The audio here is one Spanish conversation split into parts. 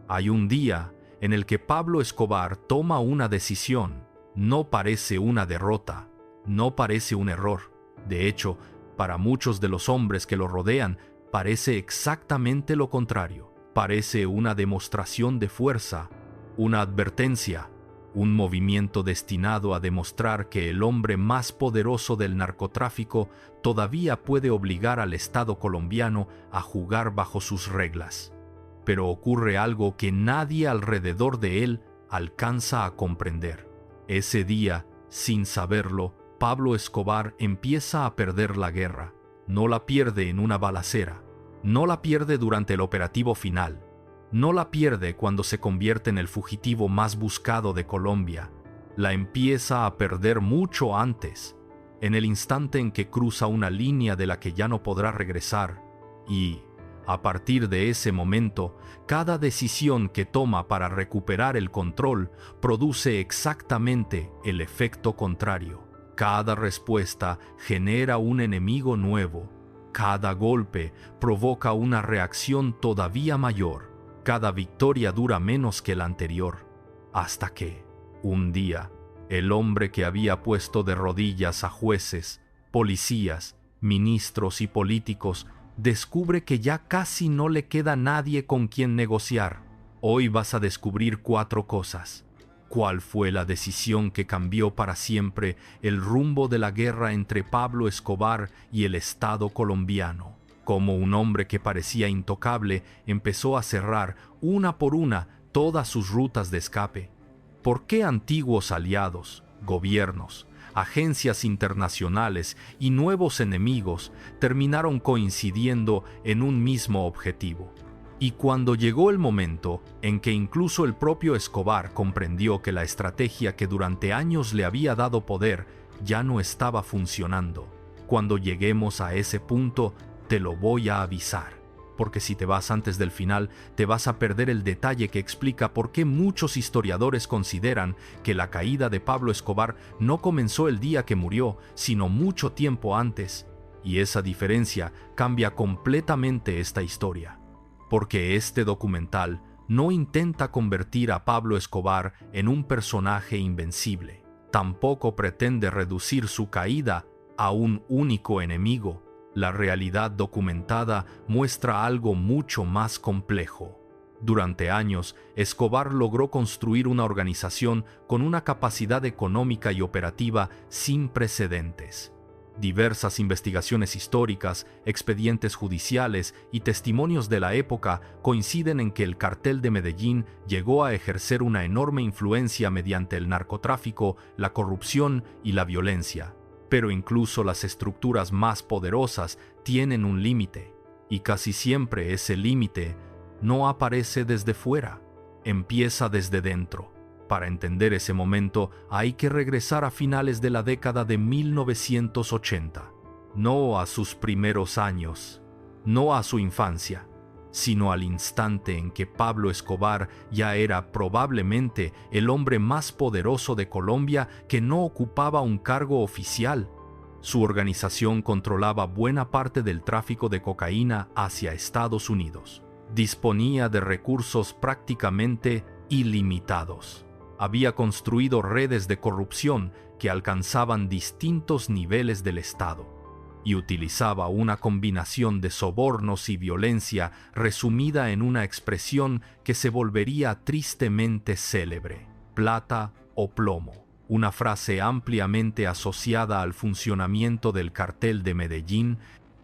Hay un día en el que Pablo Escobar toma una decisión. No parece una derrota, no parece un error. De hecho, para muchos de los hombres que lo rodean, parece exactamente lo contrario. Parece una demostración de fuerza, una advertencia, un movimiento destinado a demostrar que el hombre más poderoso del narcotráfico todavía puede obligar al Estado colombiano a jugar bajo sus reglas. Pero ocurre algo que nadie alrededor de él alcanza a comprender. Ese día, sin saberlo, Pablo Escobar empieza a perder la guerra. No la pierde en una balacera, no la pierde durante el operativo final, no la pierde cuando se convierte en el fugitivo más buscado de Colombia. La empieza a perder mucho antes, en el instante en que cruza una línea de la que ya no podrá regresar. Y, a partir de ese momento, cada decisión que toma para recuperar el control produce exactamente el efecto contrario. Cada respuesta genera un enemigo nuevo. Cada golpe provoca una reacción todavía mayor. Cada victoria dura menos que la anterior. Hasta que, un día, el hombre que había puesto de rodillas a jueces, policías, ministros y políticos descubre que ya casi no le queda nadie con quien negociar. Hoy vas a descubrir 4 cosas. ¿Cuál fue la decisión que cambió para siempre el rumbo de la guerra entre Pablo Escobar y el Estado colombiano? Cómo un hombre que parecía intocable empezó a cerrar, una por una, todas sus rutas de escape. ¿Por qué antiguos aliados, gobiernos, agencias internacionales y nuevos enemigos terminaron coincidiendo en un mismo objetivo? Y cuando llegó el momento en que incluso el propio Escobar comprendió que la estrategia que durante años le había dado poder ya no estaba funcionando, cuando lleguemos a ese punto, te lo voy a avisar, porque si te vas antes del final, te vas a perder el detalle que explica por qué muchos historiadores consideran que la caída de Pablo Escobar no comenzó el día que murió, sino mucho tiempo antes, y esa diferencia cambia completamente esta historia. Porque este documental no intenta convertir a Pablo Escobar en un personaje invencible. Tampoco pretende reducir su caída a un único enemigo. La realidad documentada muestra algo mucho más complejo. Durante años, Escobar logró construir una organización con una capacidad económica y operativa sin precedentes. Diversas investigaciones históricas, expedientes judiciales y testimonios de la época coinciden en que el cartel de Medellín llegó a ejercer una enorme influencia mediante el narcotráfico, la corrupción y la violencia. Pero incluso las estructuras más poderosas tienen un límite, y casi siempre ese límite no aparece desde fuera, empieza desde dentro. Para entender ese momento hay que regresar a finales de la década de 1980, no a sus primeros años, no a su infancia, sino al instante en que Pablo Escobar ya era probablemente el hombre más poderoso de Colombia que no ocupaba un cargo oficial. Su organización controlaba buena parte del tráfico de cocaína hacia Estados Unidos. Disponía de recursos prácticamente ilimitados. Había construido redes de corrupción que alcanzaban distintos niveles del Estado y utilizaba una combinación de sobornos y violencia resumida en una expresión que se volvería tristemente célebre: plata o plomo, una frase ampliamente asociada al funcionamiento del cartel de Medellín,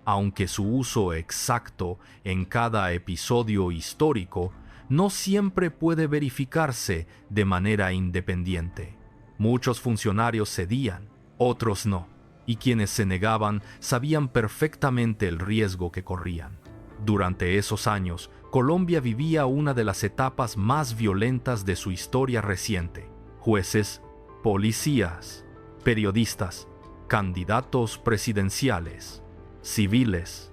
aunque su uso exacto en cada episodio histórico no siempre puede verificarse de manera independiente. Muchos funcionarios cedían, otros no, y quienes se negaban sabían perfectamente el riesgo que corrían. Durante esos años, Colombia vivía una de las etapas más violentas de su historia reciente. Jueces, policías, periodistas, candidatos presidenciales, civiles.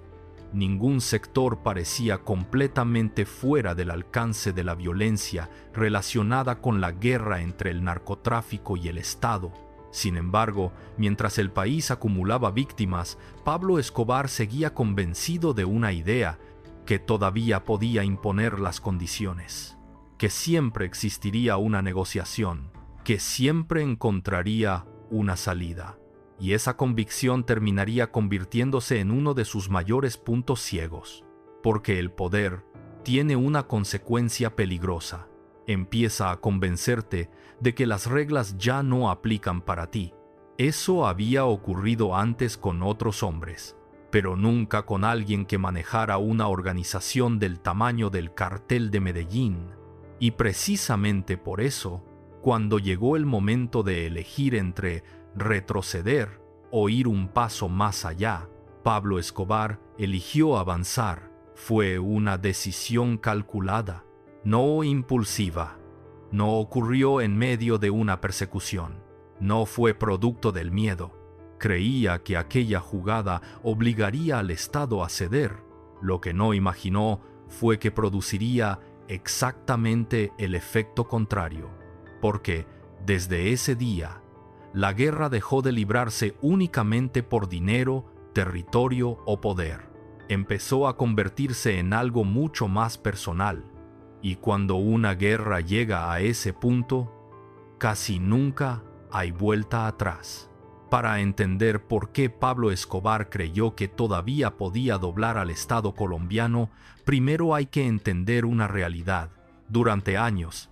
Ningún sector parecía completamente fuera del alcance de la violencia relacionada con la guerra entre el narcotráfico y el Estado. Sin embargo, mientras el país acumulaba víctimas, Pablo Escobar seguía convencido de una idea: que todavía podía imponer las condiciones. que siempre existiría una negociación, que siempre encontraría una salida. Y esa convicción terminaría convirtiéndose en uno de sus mayores puntos ciegos, porque el poder tiene una consecuencia peligrosa. Empieza a convencerte de que las reglas ya no aplican para ti. Eso había ocurrido antes con otros hombres, pero nunca con alguien que manejara una organización del tamaño del Cartel de Medellín. Y precisamente por eso, cuando llegó el momento de elegir entre retroceder o ir un paso más allá, Pablo Escobar eligió avanzar. Fue una decisión calculada, no impulsiva. No ocurrió en medio de una persecución. No fue producto del miedo. Creía que aquella jugada obligaría al Estado a ceder. Lo que no imaginó fue que produciría exactamente el efecto contrario, porque desde ese día, la guerra dejó de librarse únicamente por dinero, territorio o poder. Empezó a convertirse en algo mucho más personal. Y cuando una guerra llega a ese punto, casi nunca hay vuelta atrás. Para entender por qué Pablo Escobar creyó que todavía podía doblar al Estado colombiano, primero hay que entender una realidad. Durante años,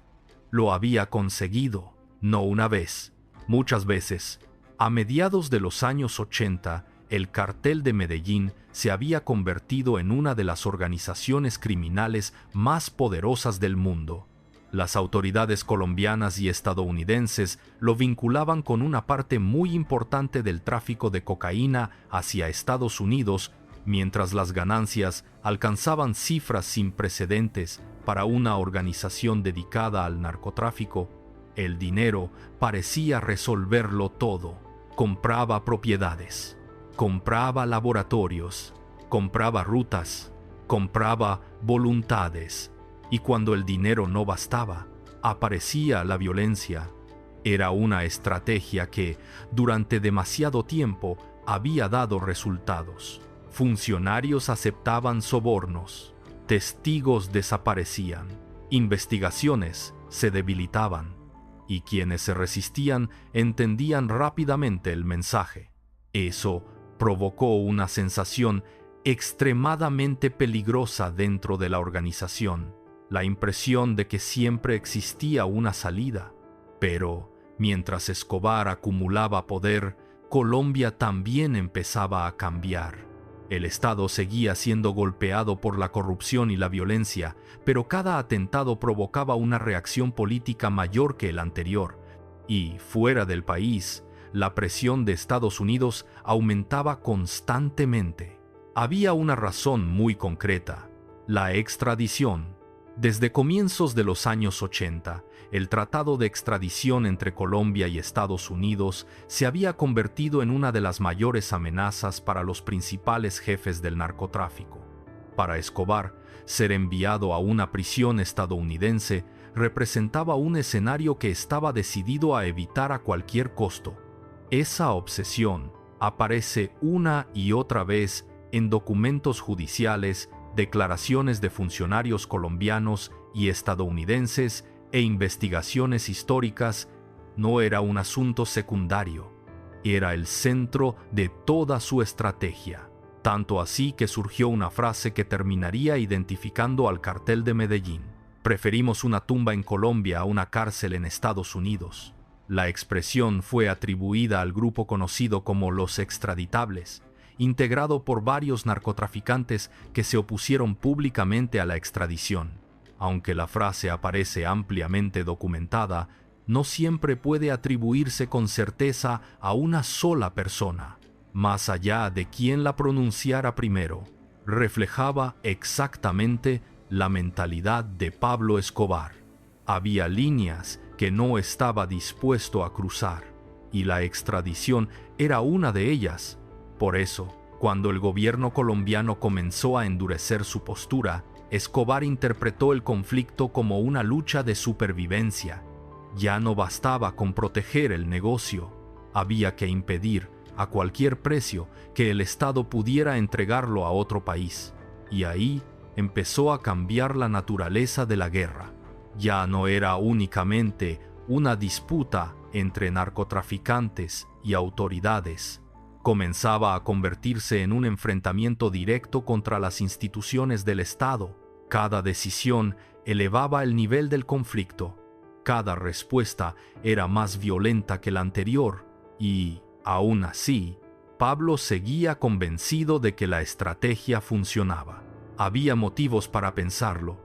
lo había conseguido, no una vez, muchas veces. A mediados de los años 80, el Cartel de Medellín se había convertido en una de las organizaciones criminales más poderosas del mundo. Las autoridades colombianas y estadounidenses lo vinculaban con una parte muy importante del tráfico de cocaína hacia Estados Unidos, mientras las ganancias alcanzaban cifras sin precedentes para una organización dedicada al narcotráfico. El dinero parecía resolverlo todo. Compraba propiedades, compraba laboratorios, compraba rutas, compraba voluntades. Y cuando el dinero no bastaba, aparecía la violencia. Era una estrategia que, durante demasiado tiempo, había dado resultados. Funcionarios aceptaban sobornos, testigos desaparecían, investigaciones se debilitaban, y quienes se resistían entendían rápidamente el mensaje. Eso provocó una sensación extremadamente peligrosa dentro de la organización. La impresión de que siempre existía una salida. Pero, mientras Escobar acumulaba poder, Colombia también empezaba a cambiar. El Estado seguía siendo golpeado por la corrupción y la violencia, pero cada atentado provocaba una reacción política mayor que el anterior. Y, fuera del país, la presión de Estados Unidos aumentaba constantemente. Había una razón muy concreta: la extradición. Desde comienzos de los años 80, el tratado de extradición entre Colombia y Estados Unidos se había convertido en una de las mayores amenazas para los principales jefes del narcotráfico. Para Escobar, ser enviado a una prisión estadounidense representaba un escenario que estaba decidido a evitar a cualquier costo. Esa obsesión aparece una y otra vez en documentos judiciales, declaraciones de funcionarios colombianos y estadounidenses e investigaciones históricas. No era un asunto secundario, era el centro de toda su estrategia. Tanto así que surgió una frase que terminaría identificando al Cartel de Medellín: preferimos una tumba en Colombia a una cárcel en Estados Unidos. La expresión fue atribuida al grupo conocido como los extraditables, integrado por varios narcotraficantes que se opusieron públicamente a la extradición. Aunque la frase aparece ampliamente documentada, no siempre puede atribuirse con certeza a una sola persona. Más allá de quién la pronunciara primero, reflejaba exactamente la mentalidad de Pablo Escobar. Había líneas que no estaba dispuesto a cruzar, y la extradición era una de ellas. Por eso, cuando el gobierno colombiano comenzó a endurecer su postura, Escobar interpretó el conflicto como una lucha de supervivencia. Ya no bastaba con proteger el negocio, había que impedir, a cualquier precio, que el Estado pudiera entregarlo a otro país. Y ahí empezó a cambiar la naturaleza de la guerra. Ya no era únicamente una disputa entre narcotraficantes y autoridades. Comenzaba a convertirse en un enfrentamiento directo contra las instituciones del Estado. Cada decisión elevaba el nivel del conflicto. Cada respuesta era más violenta que la anterior y, aún así, Pablo seguía convencido de que la estrategia funcionaba. Había motivos para pensarlo.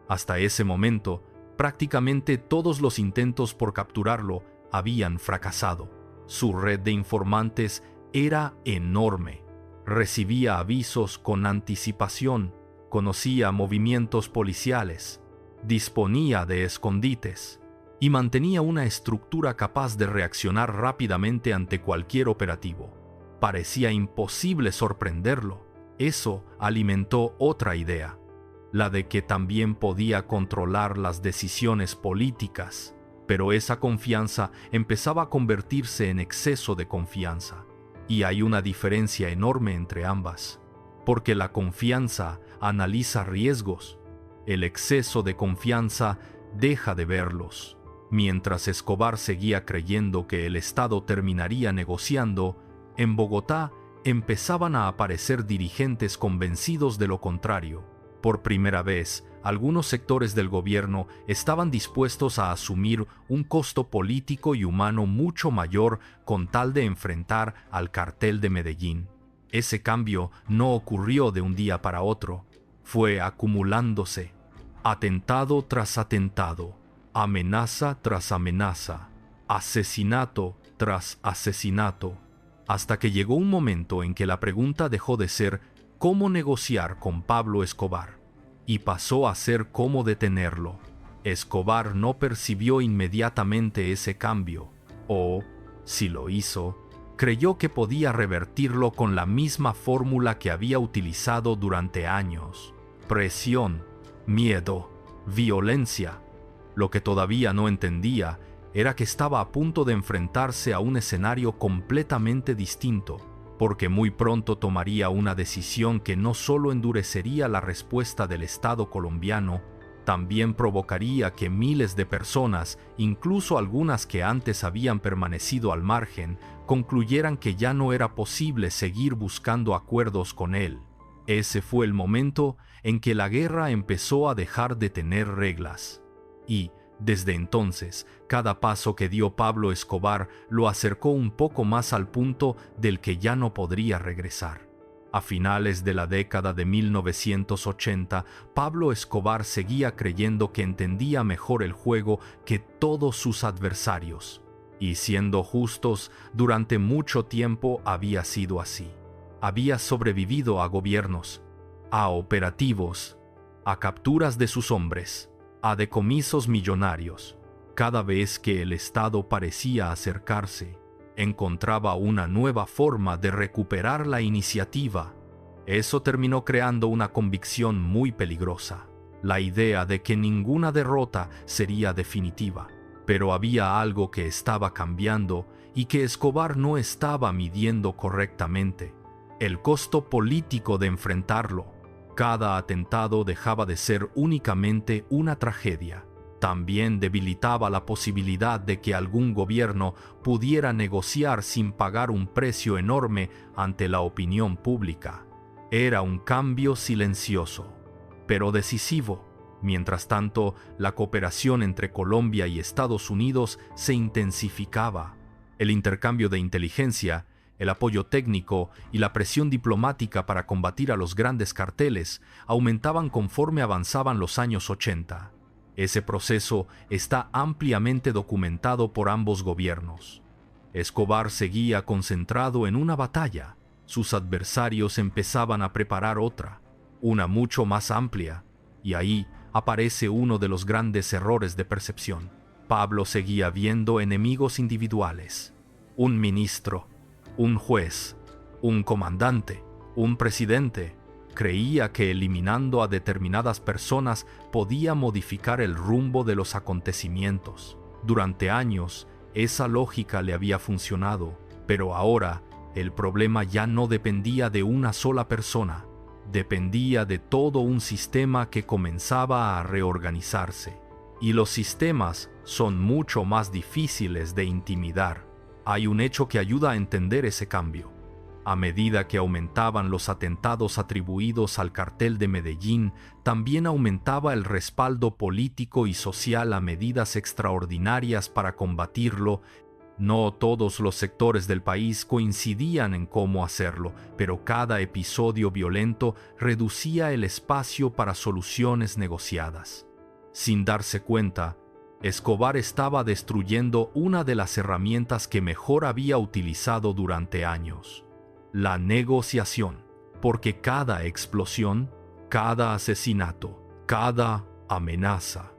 Hasta ese momento, prácticamente todos los intentos por capturarlo habían fracasado. Su red de informantes era enorme. Recibía avisos con anticipación, conocía movimientos policiales, disponía de escondites y mantenía una estructura capaz de reaccionar rápidamente ante cualquier operativo. Parecía imposible sorprenderlo. Eso alimentó otra idea, la de que también podía controlar las decisiones políticas, pero esa confianza empezaba a convertirse en exceso de confianza. Y hay una diferencia enorme entre ambas, porque la confianza analiza riesgos, el exceso de confianza deja de verlos. Mientras Escobar seguía creyendo que el Estado terminaría negociando, en Bogotá empezaban a aparecer dirigentes convencidos de lo contrario. Por primera vez, algunos sectores del gobierno estaban dispuestos a asumir un costo político y humano mucho mayor con tal de enfrentar al cartel de Medellín. Ese cambio no ocurrió de un día para otro, fue acumulándose, atentado tras atentado, amenaza tras amenaza, asesinato tras asesinato, hasta que llegó un momento en que la pregunta dejó de ser cómo negociar con Pablo Escobar y pasó a ser cómo detenerlo. Escobar no percibió inmediatamente ese cambio, o, si lo hizo, creyó que podía revertirlo con la misma fórmula que había utilizado durante años: presión, miedo, violencia. Lo que todavía no entendía era que estaba a punto de enfrentarse a un escenario completamente distinto, porque muy pronto tomaría una decisión que no solo endurecería la respuesta del Estado colombiano, también provocaría que miles de personas, incluso algunas que antes habían permanecido al margen, concluyeran que ya no era posible seguir buscando acuerdos con él. Ese fue el momento en que la guerra empezó a dejar de tener reglas. Y, desde entonces, cada paso que dio Pablo Escobar lo acercó un poco más al punto del que ya no podría regresar. A finales de la década de 1980, Pablo Escobar seguía creyendo que entendía mejor el juego que todos sus adversarios. Y siendo justos, durante mucho tiempo había sido así. Había sobrevivido a gobiernos, a operativos, a capturas de sus hombres, a decomisos millonarios. Cada vez que el Estado parecía acercarse, encontraba una nueva forma de recuperar la iniciativa. Eso terminó creando una convicción muy peligrosa, la idea de que ninguna derrota sería definitiva. Pero había algo que estaba cambiando y que Escobar no estaba midiendo correctamente: el costo político de enfrentarlo. Cada atentado dejaba de ser únicamente una tragedia. También debilitaba la posibilidad de que algún gobierno pudiera negociar sin pagar un precio enorme ante la opinión pública. Era un cambio silencioso, pero decisivo. Mientras tanto, la cooperación entre Colombia y Estados Unidos se intensificaba. El intercambio de inteligencia, el apoyo técnico y la presión diplomática para combatir a los grandes carteles aumentaban conforme avanzaban los años 80. Ese proceso está ampliamente documentado por ambos gobiernos. Escobar seguía concentrado en una batalla. Sus adversarios empezaban a preparar otra, una mucho más amplia, y ahí aparece uno de los grandes errores de percepción. Pablo seguía viendo enemigos individuales: un ministro, un juez, un comandante, un presidente. Creía que eliminando a determinadas personas podía modificar el rumbo de los acontecimientos. Durante años, esa lógica le había funcionado, pero ahora el problema ya no dependía de una sola persona, dependía de todo un sistema que comenzaba a reorganizarse. Y los sistemas son mucho más difíciles de intimidar. Hay un hecho que ayuda a entender ese cambio. A medida que aumentaban los atentados atribuidos al cartel de Medellín, también aumentaba el respaldo político y social a medidas extraordinarias para combatirlo. No todos los sectores del país coincidían en cómo hacerlo, pero cada episodio violento reducía el espacio para soluciones negociadas. Sin darse cuenta, Escobar estaba destruyendo una de las herramientas que mejor había utilizado durante años: la negociación, porque cada explosión, cada asesinato, cada amenaza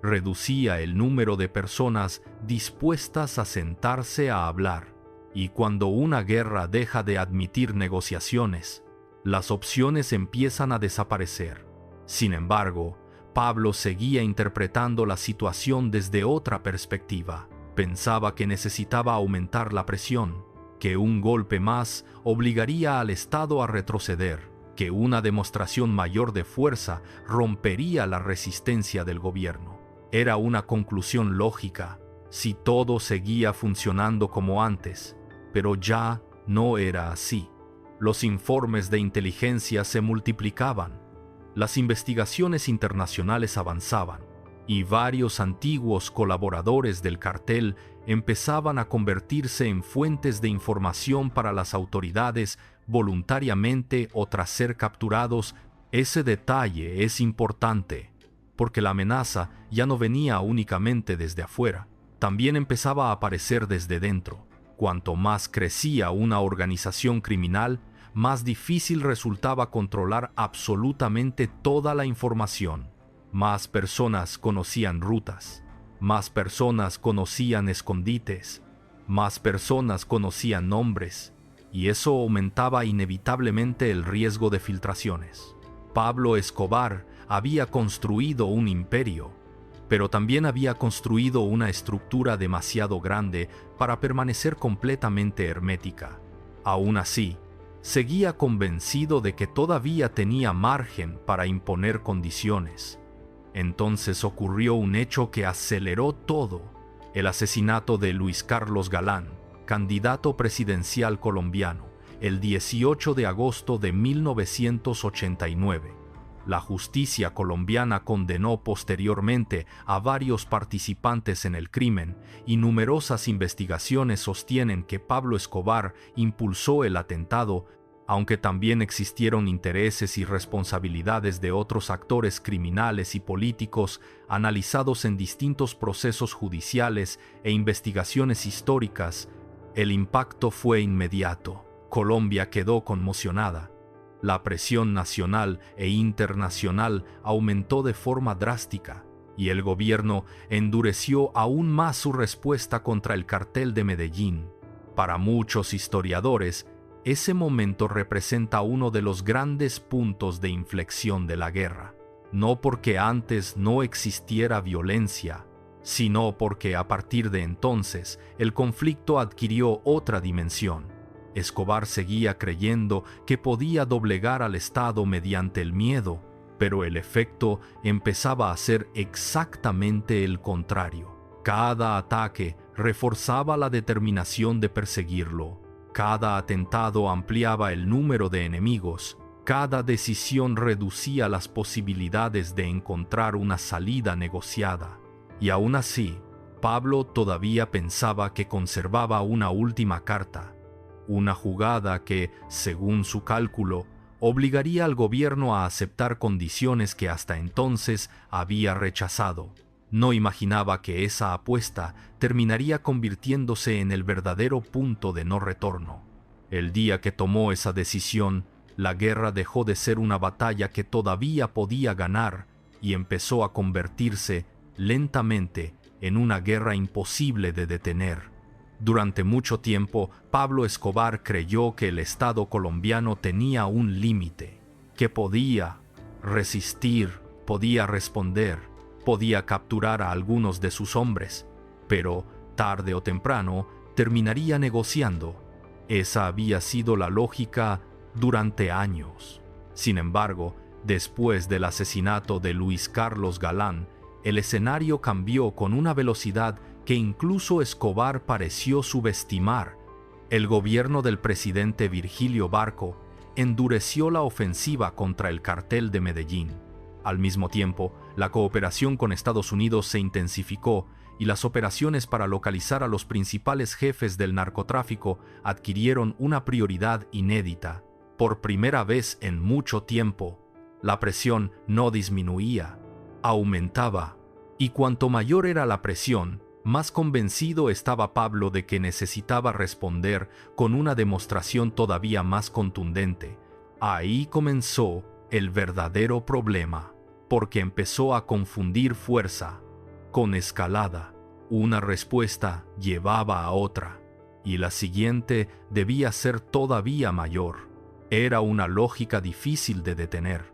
reducía el número de personas dispuestas a sentarse a hablar. Y cuando una guerra deja de admitir negociaciones, las opciones empiezan a desaparecer. Sin embargo, Pablo seguía interpretando la situación desde otra perspectiva. Pensaba que necesitaba aumentar la presión, que un golpe más obligaría al Estado a retroceder, que una demostración mayor de fuerza rompería la resistencia del gobierno. Era una conclusión lógica si todo seguía funcionando como antes, pero ya no era así. Los informes de inteligencia se multiplicaban, las investigaciones internacionales avanzaban, y varios antiguos colaboradores del cartel empezaban a convertirse en fuentes de información para las autoridades voluntariamente o tras ser capturados. Ese detalle es importante, porque la amenaza ya no venía únicamente desde afuera, también empezaba a aparecer desde dentro. Cuanto más crecía una organización criminal, más difícil resultaba controlar absolutamente toda la información. Más personas conocían rutas, más personas conocían escondites, más personas conocían nombres, y eso aumentaba inevitablemente el riesgo de filtraciones. Pablo Escobar había construido un imperio, pero también había construido una estructura demasiado grande para permanecer completamente hermética. Aún así, seguía convencido de que todavía tenía margen para imponer condiciones. Entonces ocurrió un hecho que aceleró todo: el asesinato de Luis Carlos Galán, candidato presidencial colombiano, el 18 de agosto de 1989. La justicia colombiana condenó posteriormente a varios participantes en el crimen, y numerosas investigaciones sostienen que Pablo Escobar impulsó el atentado, aunque también existieron intereses y responsabilidades de otros actores criminales y políticos analizados en distintos procesos judiciales e investigaciones históricas. El impacto fue inmediato. Colombia quedó conmocionada. La presión nacional e internacional aumentó de forma drástica, y el gobierno endureció aún más su respuesta contra el cartel de Medellín. Para muchos historiadores, ese momento representa uno de los grandes puntos de inflexión de la guerra, no porque antes no existiera violencia, sino porque a partir de entonces el conflicto adquirió otra dimensión. Escobar seguía creyendo que podía doblegar al Estado mediante el miedo, pero el efecto empezaba a ser exactamente el contrario. Cada ataque reforzaba la determinación de perseguirlo. Cada atentado ampliaba el número de enemigos. Cada decisión reducía las posibilidades de encontrar una salida negociada. Y aún así, Pablo todavía pensaba que conservaba una última carta. Una jugada que, según su cálculo, obligaría al gobierno a aceptar condiciones que hasta entonces había rechazado. No imaginaba que esa apuesta terminaría convirtiéndose en el verdadero punto de no retorno. El día que tomó esa decisión, la guerra dejó de ser una batalla que todavía podía ganar y empezó a convertirse lentamente en una guerra imposible de detener. Durante mucho tiempo, Pablo Escobar creyó que el Estado colombiano tenía un límite, que podía resistir, podía responder, podía capturar a algunos de sus hombres, pero tarde o temprano terminaría negociando. Esa había sido la lógica durante años. Sin embargo, después del asesinato de Luis Carlos Galán, el escenario cambió con una velocidad que incluso Escobar pareció subestimar. El gobierno del presidente Virgilio Barco endureció la ofensiva contra el cartel de Medellín. Al mismo tiempo, la cooperación con Estados Unidos se intensificó y las operaciones para localizar a los principales jefes del narcotráfico adquirieron una prioridad inédita. Por primera vez en mucho tiempo, la presión no disminuía, aumentaba, y cuanto mayor era la presión, más convencido estaba Pablo de que necesitaba responder con una demostración todavía más contundente. Ahí comenzó el verdadero problema, porque empezó a confundir fuerza con escalada. Una respuesta llevaba a otra, y la siguiente debía ser todavía mayor. Era una lógica difícil de detener.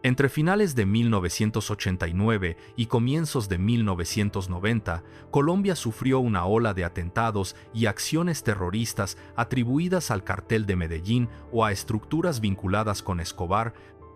Entre finales de 1989 y comienzos de 1990, Colombia sufrió una ola de atentados y acciones terroristas atribuidas al cartel de Medellín o a estructuras vinculadas con Escobar,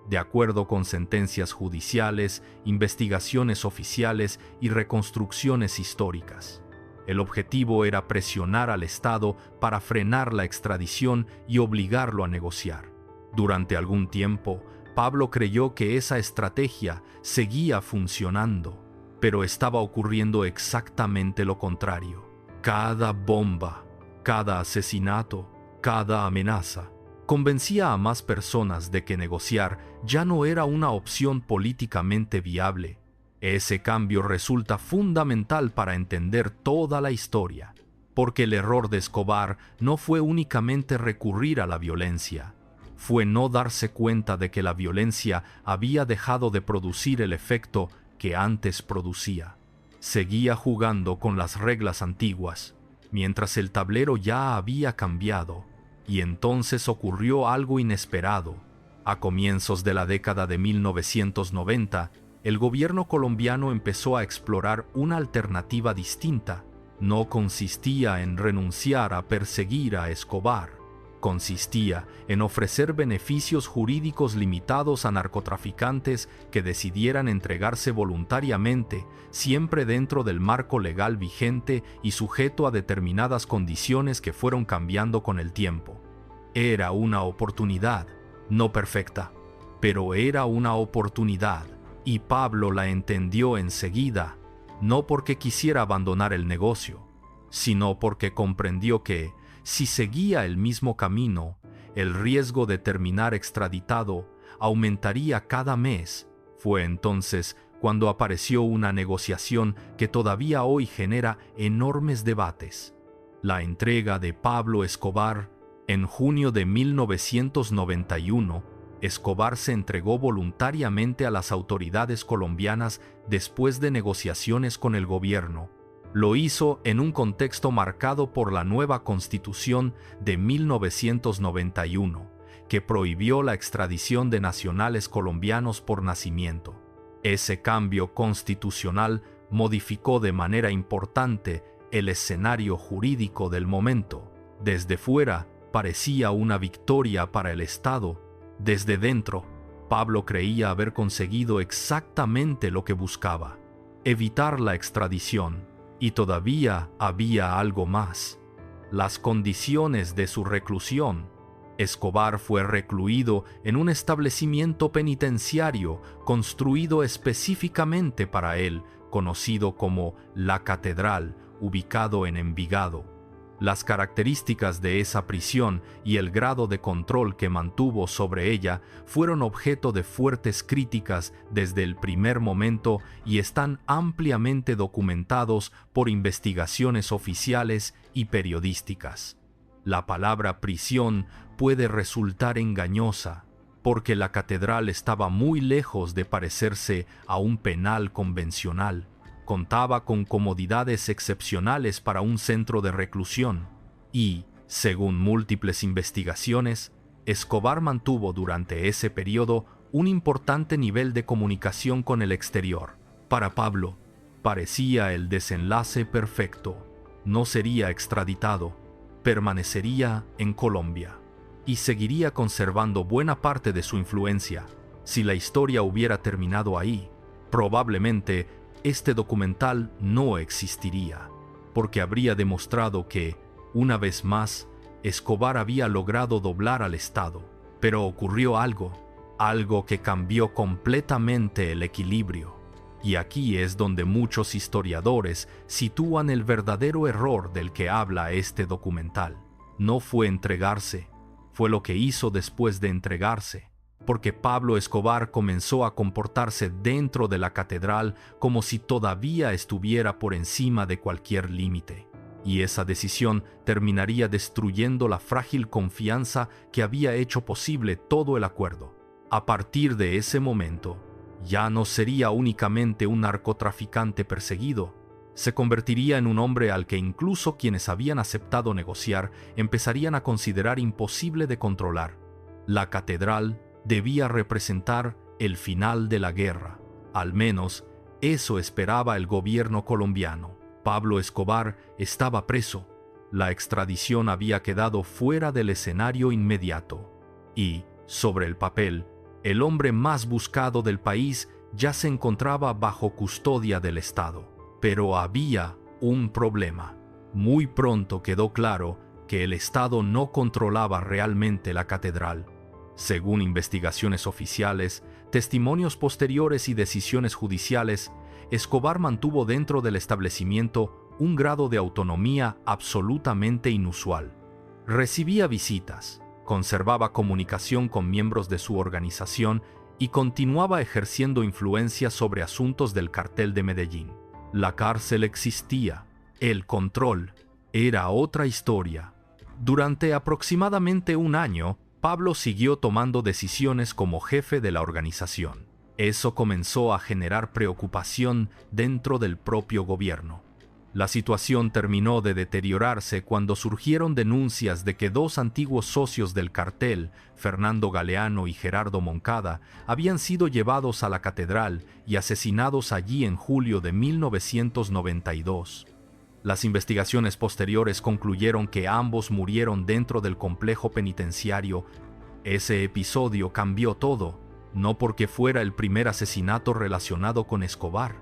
de acuerdo con sentencias judiciales, investigaciones oficiales y reconstrucciones históricas. El objetivo era presionar al Estado para frenar la extradición y obligarlo a negociar. Durante algún tiempo, Pablo creyó que esa estrategia seguía funcionando, pero estaba ocurriendo exactamente lo contrario. Cada bomba, cada asesinato, cada amenaza, convencía a más personas de que negociar ya no era una opción políticamente viable. Ese cambio resulta fundamental para entender toda la historia, porque el error de Escobar no fue únicamente recurrir a la violencia, fue no darse cuenta de que la violencia había dejado de producir el efecto que antes producía. Seguía jugando con las reglas antiguas, mientras el tablero ya había cambiado, y entonces ocurrió algo inesperado. A comienzos de la década de 1990, el gobierno colombiano empezó a explorar una alternativa distinta. No consistía en renunciar a perseguir a Escobar. Consistía en ofrecer beneficios jurídicos limitados a narcotraficantes que decidieran entregarse voluntariamente, siempre dentro del marco legal vigente y sujeto a determinadas condiciones que fueron cambiando con el tiempo. Era una oportunidad, no perfecta, pero era una oportunidad, y Pablo la entendió enseguida, no porque quisiera abandonar el negocio, sino porque comprendió que, si seguía el mismo camino, el riesgo de terminar extraditado aumentaría cada mes. Fue entonces cuando apareció una negociación que todavía hoy genera enormes debates. La entrega de Pablo Escobar. En junio de 1991, Escobar se entregó voluntariamente a las autoridades colombianas después de negociaciones con el gobierno. Lo hizo en un contexto marcado por la nueva Constitución de 1991, que prohibió la extradición de nacionales colombianos por nacimiento. Ese cambio constitucional modificó de manera importante el escenario jurídico del momento. Desde fuera, parecía una victoria para el Estado. Desde dentro, Pablo creía haber conseguido exactamente lo que buscaba: evitar la extradición. Y todavía había algo más: las condiciones de su reclusión. Escobar fue recluido en un establecimiento penitenciario construido específicamente para él, conocido como La Catedral, ubicado en Envigado. Las características de esa prisión y el grado de control que mantuvo sobre ella fueron objeto de fuertes críticas desde el primer momento y están ampliamente documentados por investigaciones oficiales y periodísticas. La palabra prisión puede resultar engañosa, porque la catedral estaba muy lejos de parecerse a un penal convencional. Contaba con comodidades excepcionales para un centro de reclusión y, según múltiples investigaciones, Escobar mantuvo durante ese periodo un importante nivel de comunicación con el exterior. Para Pablo, parecía el desenlace perfecto. No sería extraditado, permanecería en Colombia y seguiría conservando buena parte de su influencia. Si la historia hubiera terminado ahí, probablemente este documental no existiría, porque habría demostrado que, una vez más, Escobar había logrado doblar al Estado. Pero ocurrió algo que cambió completamente el equilibrio. Y aquí es donde muchos historiadores sitúan el verdadero error del que habla este documental. No fue entregarse, fue lo que hizo después de entregarse, porque Pablo Escobar comenzó a comportarse dentro de la catedral como si todavía estuviera por encima de cualquier límite. Y esa decisión terminaría destruyendo la frágil confianza que había hecho posible todo el acuerdo. A partir de ese momento, ya no sería únicamente un narcotraficante perseguido, se convertiría en un hombre al que incluso quienes habían aceptado negociar empezarían a considerar imposible de controlar. La catedral debía representar el final de la guerra. Al menos, eso esperaba el gobierno colombiano. Pablo Escobar estaba preso. La extradición había quedado fuera del escenario inmediato. Y, sobre el papel, el hombre más buscado del país ya se encontraba bajo custodia del Estado. Pero había un problema. Muy pronto quedó claro que el Estado no controlaba realmente la catedral. Según investigaciones oficiales, testimonios posteriores y decisiones judiciales, Escobar mantuvo dentro del establecimiento un grado de autonomía absolutamente inusual. Recibía visitas, conservaba comunicación con miembros de su organización y continuaba ejerciendo influencia sobre asuntos del cartel de Medellín. La cárcel existía, el control era otra historia. Durante aproximadamente un año, Pablo siguió tomando decisiones como jefe de la organización. Eso comenzó a generar preocupación dentro del propio gobierno. La situación terminó de deteriorarse cuando surgieron denuncias de que dos antiguos socios del cartel, Fernando Galeano y Gerardo Moncada, habían sido llevados a la catedral y asesinados allí en julio de 1992. Las investigaciones posteriores concluyeron que ambos murieron dentro del complejo penitenciario. Ese episodio cambió todo, no porque fuera el primer asesinato relacionado con Escobar,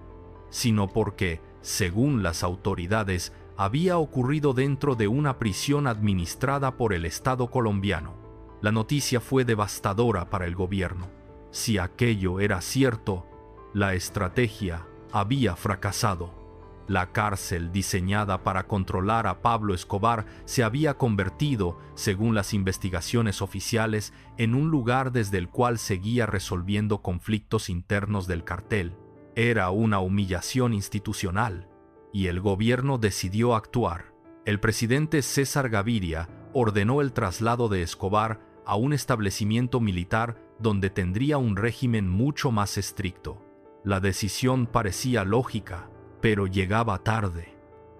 sino porque, según las autoridades, había ocurrido dentro de una prisión administrada por el Estado colombiano. La noticia fue devastadora para el gobierno. Si aquello era cierto, la estrategia había fracasado. La cárcel diseñada para controlar a Pablo Escobar se había convertido, según las investigaciones oficiales, en un lugar desde el cual seguía resolviendo conflictos internos del cartel. Era una humillación institucional, y el gobierno decidió actuar. El presidente César Gaviria ordenó el traslado de Escobar a un establecimiento militar donde tendría un régimen mucho más estricto. La decisión parecía lógica, pero llegaba tarde,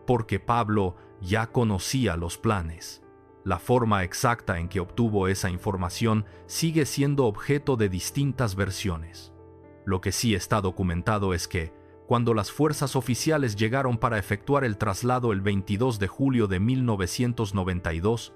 porque Pablo ya conocía los planes. La forma exacta en que obtuvo esa información sigue siendo objeto de distintas versiones. Lo que sí está documentado es que, cuando las fuerzas oficiales llegaron para efectuar el traslado el 22 de julio de 1992,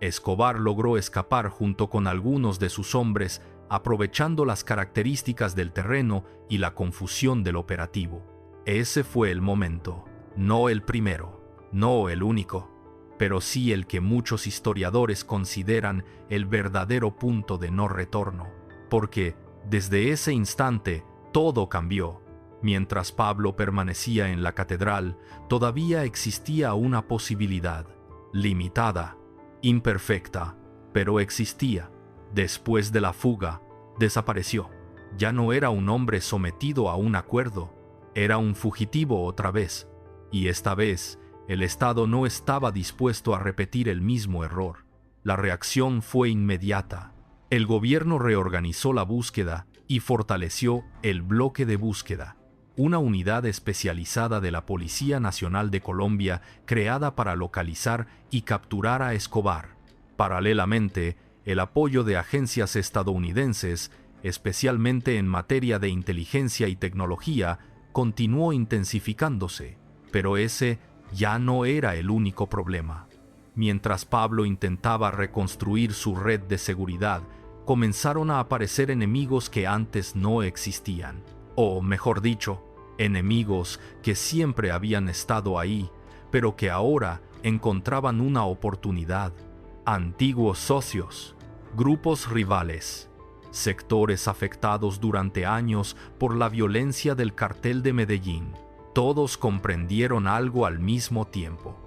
Escobar logró escapar junto con algunos de sus hombres, aprovechando las características del terreno y la confusión del operativo. Ese fue el momento, no el primero, no el único, pero sí el que muchos historiadores consideran el verdadero punto de no retorno, porque desde ese instante todo cambió. Mientras Pablo permanecía en la catedral, todavía existía una posibilidad, limitada, imperfecta, pero existía. Después de la fuga, desapareció. Ya no era un hombre sometido a un acuerdo, era un fugitivo otra vez, y esta vez el Estado no estaba dispuesto a repetir el mismo error. La reacción fue inmediata. El gobierno reorganizó la búsqueda y fortaleció el bloque de búsqueda, una unidad especializada de la Policía Nacional de Colombia creada para localizar y capturar a Escobar. Paralelamente, el apoyo de agencias estadounidenses, especialmente en materia de inteligencia y tecnología, continuó intensificándose, pero ese ya no era el único problema. Mientras Pablo intentaba reconstruir su red de seguridad, comenzaron a aparecer enemigos que antes no existían. O, mejor dicho, enemigos que siempre habían estado ahí, pero que ahora encontraban una oportunidad, antiguos socios, grupos rivales, sectores afectados durante años por la violencia del cartel de Medellín. Todos comprendieron algo al mismo tiempo.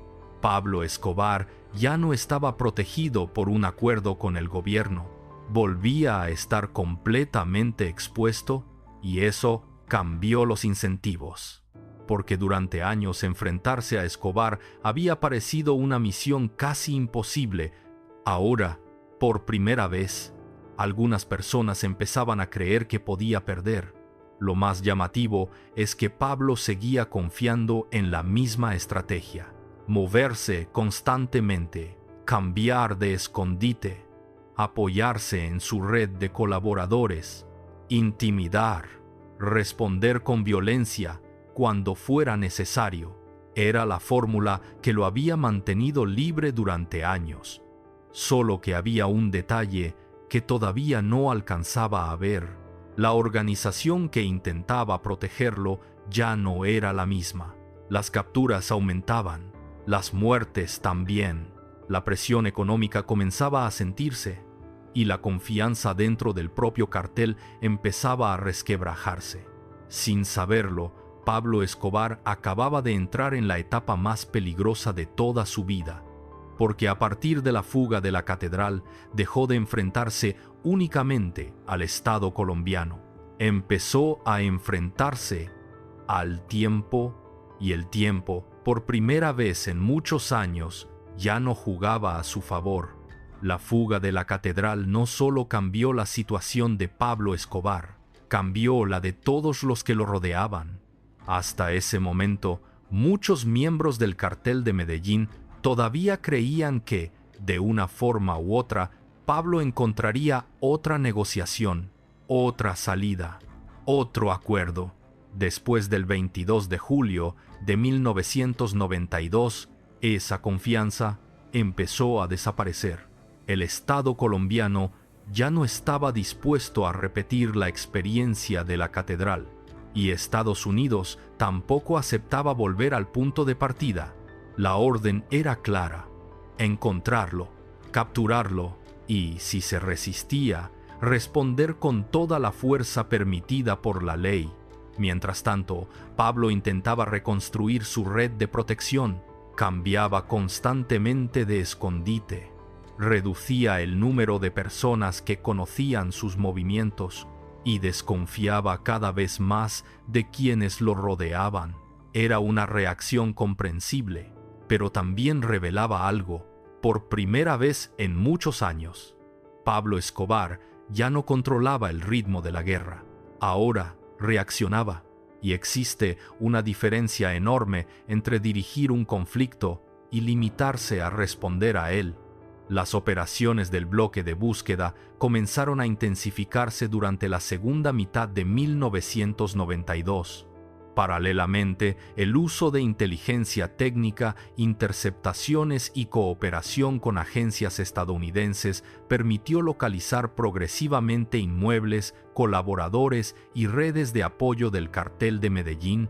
Pablo Escobar ya no estaba protegido por un acuerdo con el gobierno, volvía a estar completamente expuesto y eso cambió los incentivos. Porque durante años enfrentarse a Escobar había parecido una misión casi imposible, ahora, por primera vez, algunas personas empezaban a creer que podía perder. Lo más llamativo es que Pablo seguía confiando en la misma estrategia: moverse constantemente, cambiar de escondite, apoyarse en su red de colaboradores, intimidar, responder con violencia cuando fuera necesario. Era la fórmula que lo había mantenido libre durante años. Solo que había un detalle que todavía no alcanzaba a ver: la organización que intentaba protegerlo ya no era la misma. Las capturas aumentaban, las muertes también. La presión económica comenzaba a sentirse y la confianza dentro del propio cartel empezaba a resquebrajarse. Sin saberlo, Pablo Escobar acababa de entrar en la etapa más peligrosa de toda su vida, porque a partir de la fuga de la catedral dejó de enfrentarse únicamente al Estado colombiano. Empezó a enfrentarse al tiempo, y el tiempo, por primera vez en muchos años, ya no jugaba a su favor. La fuga de la catedral no solo cambió la situación de Pablo Escobar, cambió la de todos los que lo rodeaban. Hasta ese momento, muchos miembros del cartel de Medellín todavía creían que, de una forma u otra, Pablo encontraría otra negociación, otra salida, otro acuerdo. Después del 22 de julio de 1992, esa confianza empezó a desaparecer. El Estado colombiano ya no estaba dispuesto a repetir la experiencia de la catedral, y Estados Unidos tampoco aceptaba volver al punto de partida. La orden era clara: encontrarlo, capturarlo y, si se resistía, responder con toda la fuerza permitida por la ley. Mientras tanto, Pablo intentaba reconstruir su red de protección, cambiaba constantemente de escondite, reducía el número de personas que conocían sus movimientos y desconfiaba cada vez más de quienes lo rodeaban. Era una reacción comprensible, pero también revelaba algo. Por primera vez en muchos años, Pablo Escobar ya no controlaba el ritmo de la guerra. Ahora reaccionaba, y existe una diferencia enorme entre dirigir un conflicto y limitarse a responder a él. Las operaciones del bloque de búsqueda comenzaron a intensificarse durante la segunda mitad de 1992. Paralelamente, el uso de inteligencia técnica, interceptaciones y cooperación con agencias estadounidenses permitió localizar progresivamente inmuebles, colaboradores y redes de apoyo del cartel de Medellín.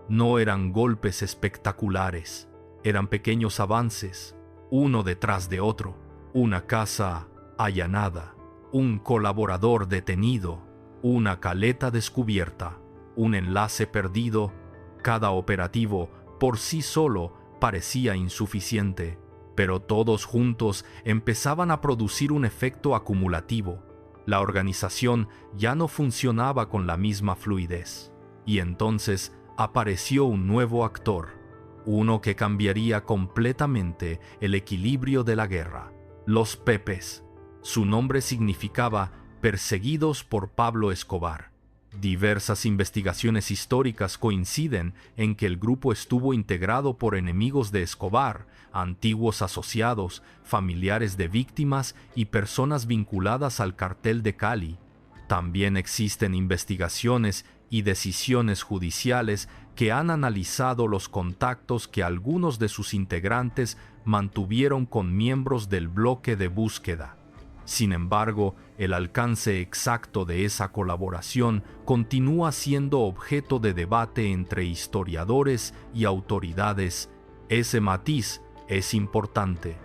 No eran golpes espectaculares, eran pequeños avances, uno detrás de otro: una casa allanada, un colaborador detenido, una caleta descubierta, un enlace perdido. Cada operativo por sí solo parecía insuficiente, pero todos juntos empezaban a producir un efecto acumulativo. La organización ya no funcionaba con la misma fluidez, y entonces apareció un nuevo actor, uno que cambiaría completamente el equilibrio de la guerra: los Pepes. Su nombre significaba perseguidos por Pablo Escobar. Diversas investigaciones históricas coinciden en que el grupo estuvo integrado por enemigos de Escobar, antiguos asociados, familiares de víctimas y personas vinculadas al cartel de Cali. También existen investigaciones y decisiones judiciales que han analizado los contactos que algunos de sus integrantes mantuvieron con miembros del bloque de búsqueda. Sin embargo, El alcance exacto de esa colaboración continúa siendo objeto de debate entre historiadores y autoridades. Ese matiz es importante,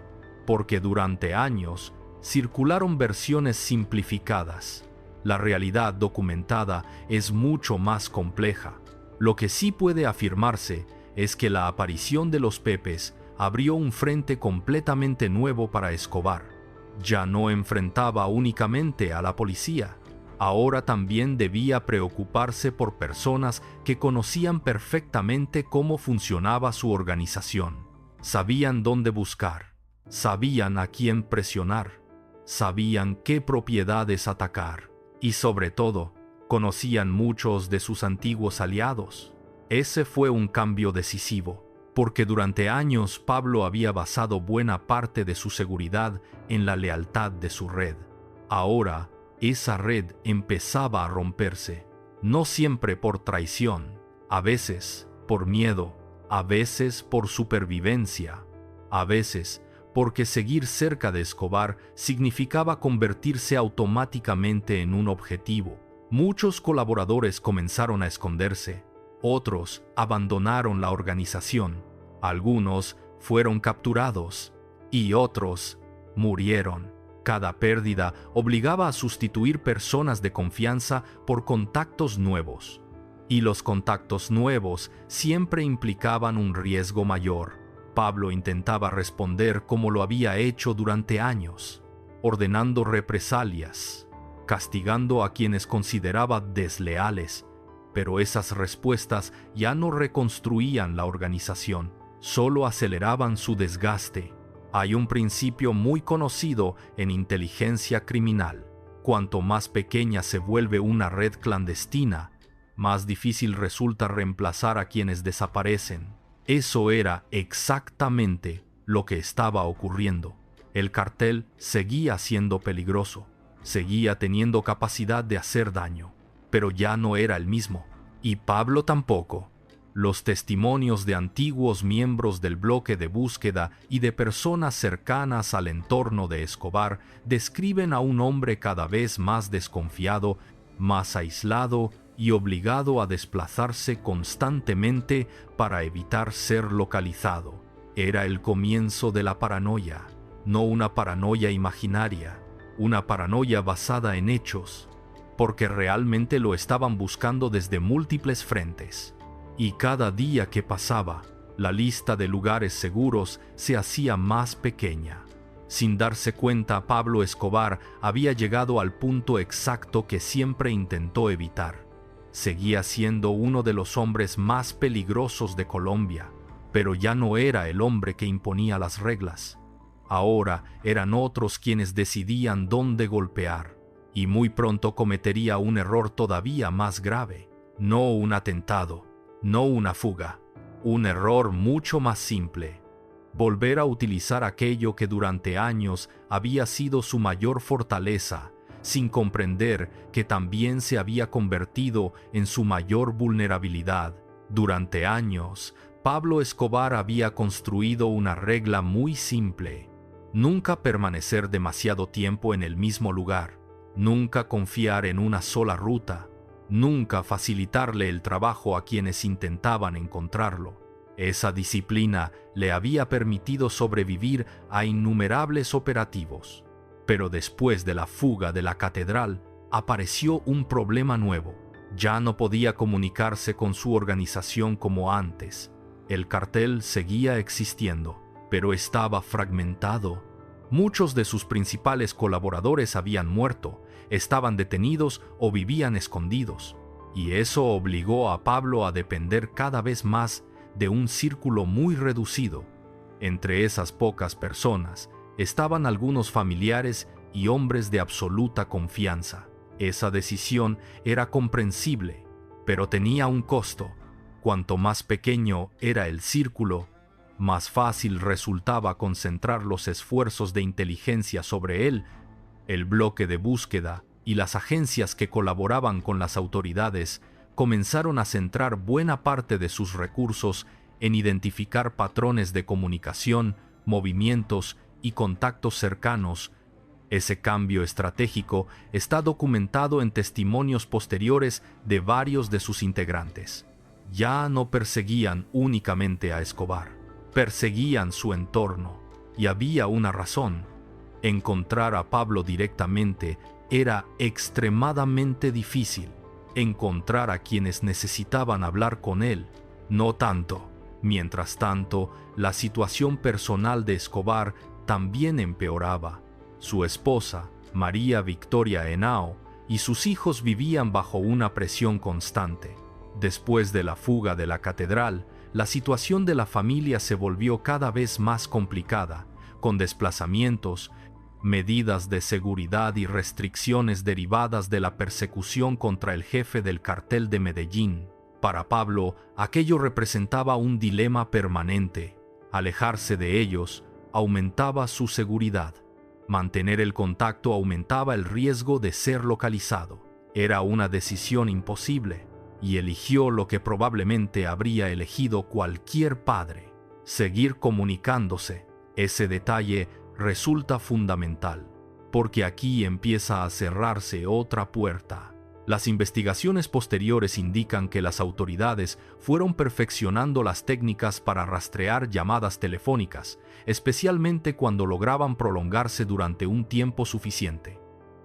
porque durante años circularon versiones simplificadas. La realidad documentada es mucho más compleja. Lo que sí puede afirmarse es que la aparición de los Pepes abrió un frente completamente nuevo para Escobar. Ya no enfrentaba únicamente a la policía, ahora también debía preocuparse por personas que conocían perfectamente cómo funcionaba su organización. Sabían dónde buscar, sabían a quién presionar, sabían qué propiedades atacar y, sobre todo, conocían muchos de sus antiguos aliados. Ese fue un cambio decisivo, porque durante años Pablo había basado buena parte de su seguridad en la lealtad de su red. Ahora, esa red empezaba a romperse, no siempre por traición, a veces por miedo, a veces por supervivencia, a veces porque seguir cerca de Escobar significaba convertirse automáticamente en un objetivo. Muchos colaboradores comenzaron a esconderse. Otros abandonaron la organización, algunos fueron capturados y otros murieron. Cada pérdida obligaba a sustituir personas de confianza por contactos nuevos, y los contactos nuevos siempre implicaban un riesgo mayor. Pablo intentaba responder como lo había hecho durante años, ordenando represalias, castigando a quienes consideraba desleales, pero esas respuestas ya no reconstruían la organización, solo aceleraban su desgaste. Hay un principio muy conocido en inteligencia criminal. Cuanto más pequeña se vuelve una red clandestina, más difícil resulta reemplazar a quienes desaparecen. Eso era exactamente lo que estaba ocurriendo. El cartel seguía siendo peligroso, seguía teniendo capacidad de hacer daño, pero ya no era el mismo, y Pablo tampoco. Los testimonios de antiguos miembros del bloque de búsqueda y de personas cercanas al entorno de Escobar describen a un hombre cada vez más desconfiado, más aislado y obligado a desplazarse constantemente para evitar ser localizado. Era el comienzo de la paranoia, no una paranoia imaginaria, una paranoia basada en hechos, porque realmente lo estaban buscando desde múltiples frentes. Y cada día que pasaba, la lista de lugares seguros se hacía más pequeña. Sin darse cuenta, Pablo Escobar había llegado al punto exacto que siempre intentó evitar. Seguía siendo uno de los hombres más peligrosos de Colombia, pero ya no era el hombre que imponía las reglas. Ahora eran otros quienes decidían dónde golpear, y muy pronto cometería un error todavía más grave. No un atentado, no una fuga, un error mucho más simple. Volver a utilizar aquello que durante años había sido su mayor fortaleza, sin comprender que también se había convertido en su mayor vulnerabilidad. Durante años, Pablo Escobar había construido una regla muy simple: nunca permanecer demasiado tiempo en el mismo lugar, nunca confiar en una sola ruta, nunca facilitarle el trabajo a quienes intentaban encontrarlo. Esa disciplina le había permitido sobrevivir a innumerables operativos. Pero después de la fuga de la catedral, apareció un problema nuevo. Ya no podía comunicarse con su organización como antes. El cartel seguía existiendo, pero estaba fragmentado. Muchos de sus principales colaboradores habían muerto, estaban detenidos o vivían escondidos, y eso obligó a Pablo a depender cada vez más de un círculo muy reducido. Entre esas pocas personas estaban algunos familiares y hombres de absoluta confianza. Esa decisión era comprensible, pero tenía un costo. Cuanto más pequeño era el círculo, más fácil resultaba concentrar los esfuerzos de inteligencia sobre él. El bloque de búsqueda y las agencias que colaboraban con las autoridades comenzaron a centrar buena parte de sus recursos en identificar patrones de comunicación, movimientos y contactos cercanos Ese cambio estratégico está documentado en testimonios posteriores de varios de sus integrantes. Ya no perseguían únicamente a Escobar, perseguían su entorno, y había una razón. Encontrar a Pablo directamente era extremadamente difícil. Encontrar a quienes necesitaban hablar con él, no tanto. Mientras tanto, la situación personal de Escobar también empeoraba. Su esposa, María Victoria Henao, y sus hijos vivían bajo una presión constante. Después de la fuga de la catedral, la situación de la familia se volvió cada vez más complicada, con desplazamientos, medidas de seguridad y restricciones derivadas de la persecución contra el jefe del cartel de Medellín. Para Pablo, aquello representaba un dilema permanente. Alejarse de ellos aumentaba su seguridad. Mantener el contacto aumentaba el riesgo de ser localizado. Era una decisión imposible, y eligió lo que probablemente habría elegido cualquier padre: seguir comunicándose. Ese detalle resulta fundamental, porque aquí empieza a cerrarse otra puerta. Las investigaciones posteriores indican que las autoridades fueron perfeccionando las técnicas para rastrear llamadas telefónicas, especialmente cuando lograban prolongarse durante un tiempo suficiente.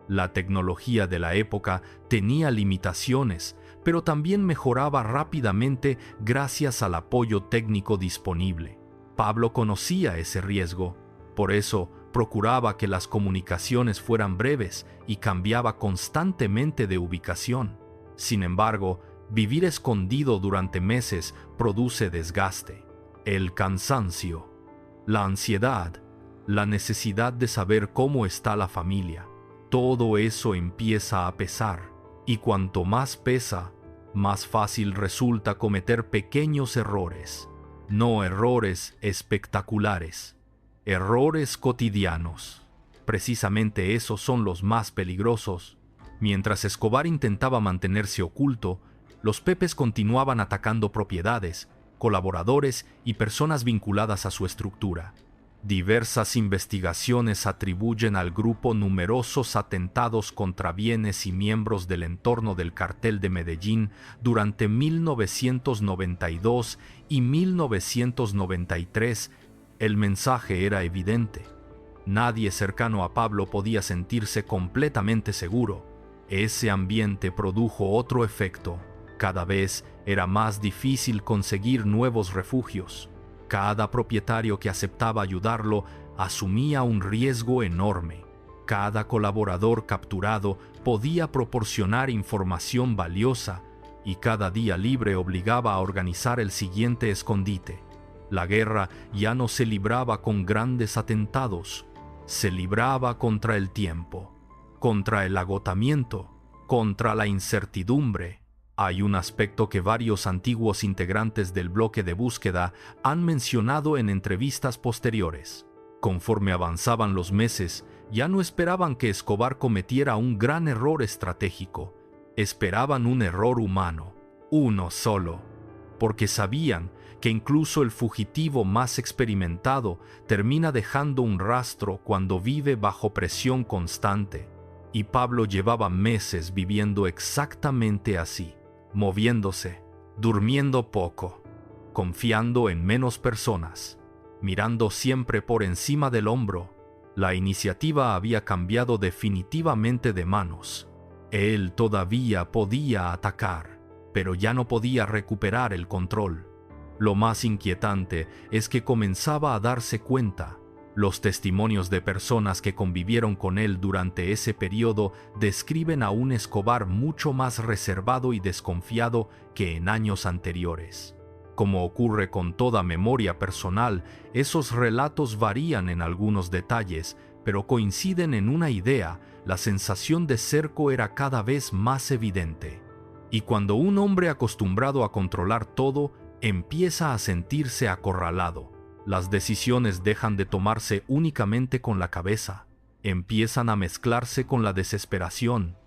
La tecnología de la época tenía limitaciones, pero también mejoraba rápidamente gracias al apoyo técnico disponible. Pablo conocía ese riesgo, por eso procuraba que las comunicaciones fueran breves y cambiaba constantemente de ubicación. Sin embargo, vivir escondido durante meses produce desgaste, el cansancio, la ansiedad, la necesidad de saber cómo está la familia. Todo eso empieza a pesar, y cuanto más pesa, más fácil resulta cometer pequeños errores. No errores espectaculares, errores cotidianos. Precisamente esos son los más peligrosos. Mientras Escobar intentaba mantenerse oculto, los Pepes continuaban atacando propiedades, colaboradores y personas vinculadas a su estructura. Diversas investigaciones atribuyen al grupo numerosos atentados contra bienes y miembros del entorno del cartel de Medellín durante 1992 y 1993. El mensaje era evidente. Nadie cercano a Pablo podía sentirse completamente seguro. Ese ambiente produjo otro efecto. Cada vez era más difícil conseguir nuevos refugios. Cada propietario que aceptaba ayudarlo asumía un riesgo enorme. Cada colaborador capturado podía proporcionar información valiosa, y cada día libre obligaba a organizar el siguiente escondite. La guerra ya no se libraba con grandes atentados, se libraba contra el tiempo, contra el agotamiento, contra la incertidumbre. Hay un aspecto que varios antiguos integrantes del bloque de búsqueda han mencionado en entrevistas posteriores. Conforme avanzaban los meses, ya no esperaban que Escobar cometiera un gran error estratégico. Esperaban un error humano, uno solo, porque sabían que incluso el fugitivo más experimentado termina dejando un rastro cuando vive bajo presión constante. Y Pablo llevaba meses viviendo exactamente así. Moviéndose, durmiendo poco, confiando en menos personas, mirando siempre por encima del hombro. La iniciativa había cambiado definitivamente de manos. Él todavía podía atacar, pero ya no podía recuperar el control. Lo más inquietante es que comenzaba a darse cuenta. Los testimonios de personas que convivieron con él durante ese periodo describen a un Escobar mucho más reservado y desconfiado que en años anteriores. Como ocurre con toda memoria personal, esos relatos varían en algunos detalles, pero coinciden en una idea: la sensación de cerco era cada vez más evidente. Y cuando un hombre acostumbrado a controlar todo empieza a sentirse acorralado, las decisiones dejan de tomarse únicamente con la cabeza, empiezan a mezclarse con la desesperación.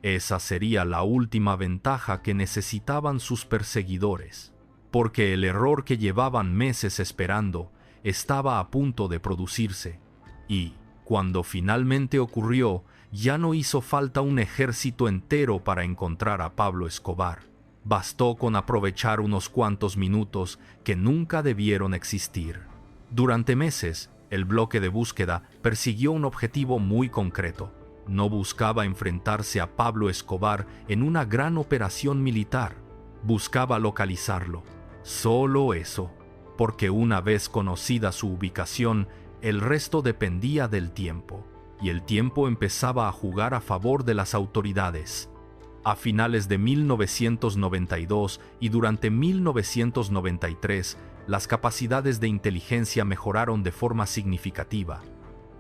Esa sería la última ventaja que necesitaban sus perseguidores, porque el error que llevaban meses esperando estaba a punto de producirse. Y, Cuando finalmente ocurrió, ya no hizo falta un ejército entero para encontrar a Pablo Escobar. Bastó con aprovechar unos cuantos minutos que nunca debieron existir. Durante meses, el bloque de búsqueda persiguió un objetivo muy concreto. No buscaba enfrentarse a Pablo Escobar en una gran operación militar. Buscaba localizarlo. Solo eso, porque una vez conocida su ubicación, el resto dependía del tiempo, y el tiempo empezaba a jugar a favor de las autoridades. A finales de 1992 y durante 1993, las capacidades de inteligencia mejoraron de forma significativa.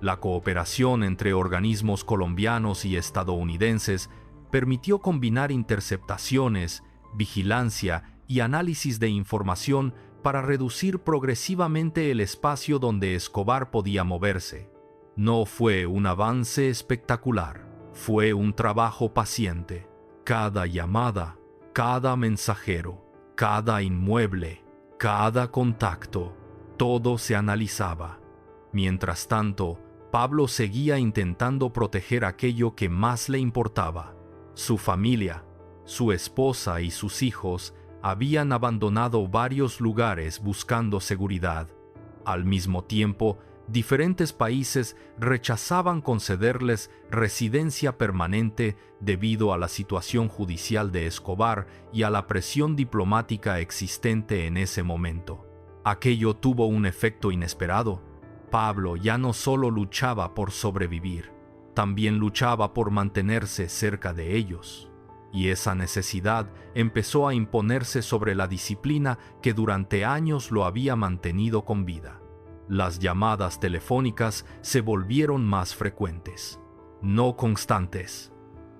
La cooperación entre organismos colombianos y estadounidenses permitió combinar interceptaciones, vigilancia y análisis de información para reducir progresivamente el espacio donde Escobar podía moverse. No fue un avance espectacular, fue un trabajo paciente. Cada llamada, cada mensajero, cada inmueble, cada contacto, todo se analizaba. Mientras tanto, Pablo seguía intentando proteger aquello que más le importaba. Su familia, su esposa y sus hijos habían abandonado varios lugares buscando seguridad. Al mismo tiempo, diferentes países rechazaban concederles residencia permanente debido a la situación judicial de Escobar y a la presión diplomática existente en ese momento. Aquello tuvo un efecto inesperado. Pablo ya no solo luchaba por sobrevivir, también luchaba por mantenerse cerca de ellos. Y esa necesidad empezó a imponerse sobre la disciplina que durante años lo había mantenido con vida. Las llamadas telefónicas se volvieron más frecuentes, no constantes,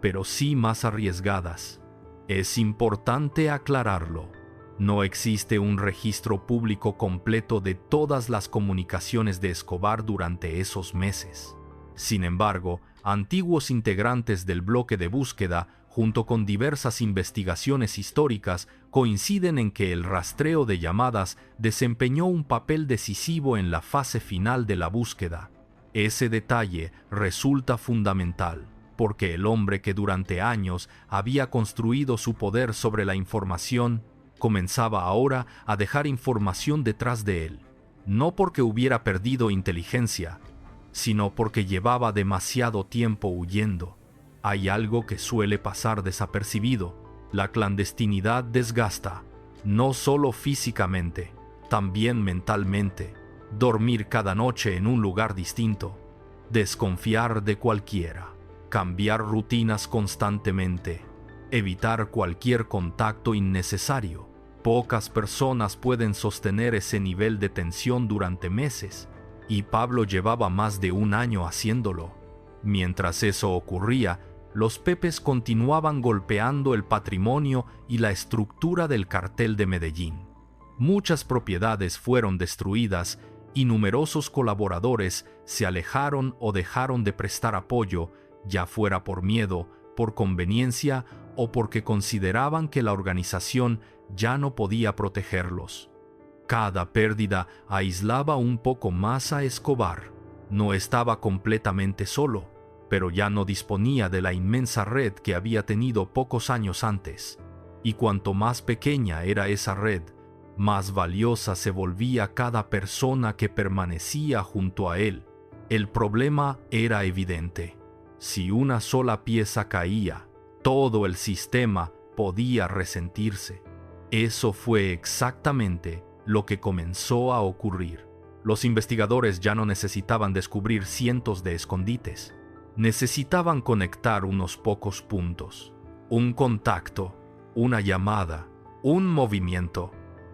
pero sí más arriesgadas. Es importante aclararlo. No existe un registro público completo de todas las comunicaciones de Escobar durante esos meses. Sin embargo, antiguos integrantes del bloque de búsqueda, junto con diversas investigaciones históricas, coinciden en que el rastreo de llamadas desempeñó un papel decisivo en la fase final de la búsqueda. Ese detalle resulta fundamental, porque el hombre que durante años había construido su poder sobre la información, comenzaba ahora a dejar información detrás de él, no porque hubiera perdido inteligencia, sino porque llevaba demasiado tiempo huyendo. Hay algo que suele pasar desapercibido. La clandestinidad desgasta, no solo físicamente, también mentalmente. Dormir cada noche en un lugar distinto, desconfiar de cualquiera, cambiar rutinas constantemente, evitar cualquier contacto innecesario. Pocas personas pueden sostener ese nivel de tensión durante meses, y Pablo llevaba más de un año haciéndolo. Mientras eso ocurría, los Pepes continuaban golpeando el patrimonio y la estructura del cartel de Medellín. Muchas propiedades fueron destruidas y numerosos colaboradores se alejaron o dejaron de prestar apoyo, ya fuera por miedo, por conveniencia o porque consideraban que la organización ya no podía protegerlos. Cada pérdida aislaba un poco más a Escobar. No estaba completamente solo, pero ya no disponía de la inmensa red que había tenido pocos años antes. Y cuanto más pequeña era esa red, más valiosa se volvía cada persona que permanecía junto a él. El problema era evidente. Si una sola pieza caía, todo el sistema podía resentirse. Eso fue exactamente lo que comenzó a ocurrir. Los investigadores ya no necesitaban descubrir cientos de escondites. Necesitaban conectar unos pocos puntos, un contacto, una llamada, un movimiento,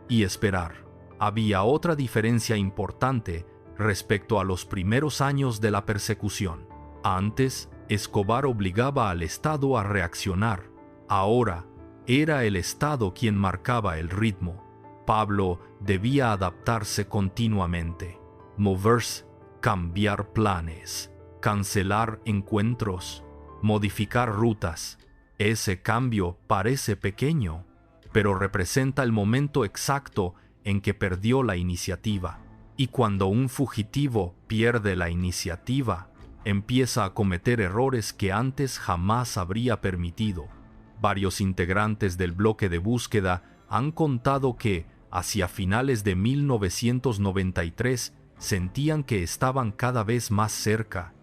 y esperar. Había otra diferencia importante respecto a los primeros años de la persecución. Antes, Escobar obligaba al Estado a reaccionar. Ahora, era el Estado quien marcaba el ritmo. Pablo debía adaptarse continuamente, moverse, cambiar planes, cancelar encuentros, modificar rutas. Ese cambio parece pequeño, pero representa el momento exacto en que perdió la iniciativa. Y cuando un fugitivo pierde la iniciativa, empieza a cometer errores que antes jamás habría permitido. Varios integrantes del bloque de búsqueda han contado que, hacia finales de 1993, sentían que estaban cada vez más cerca.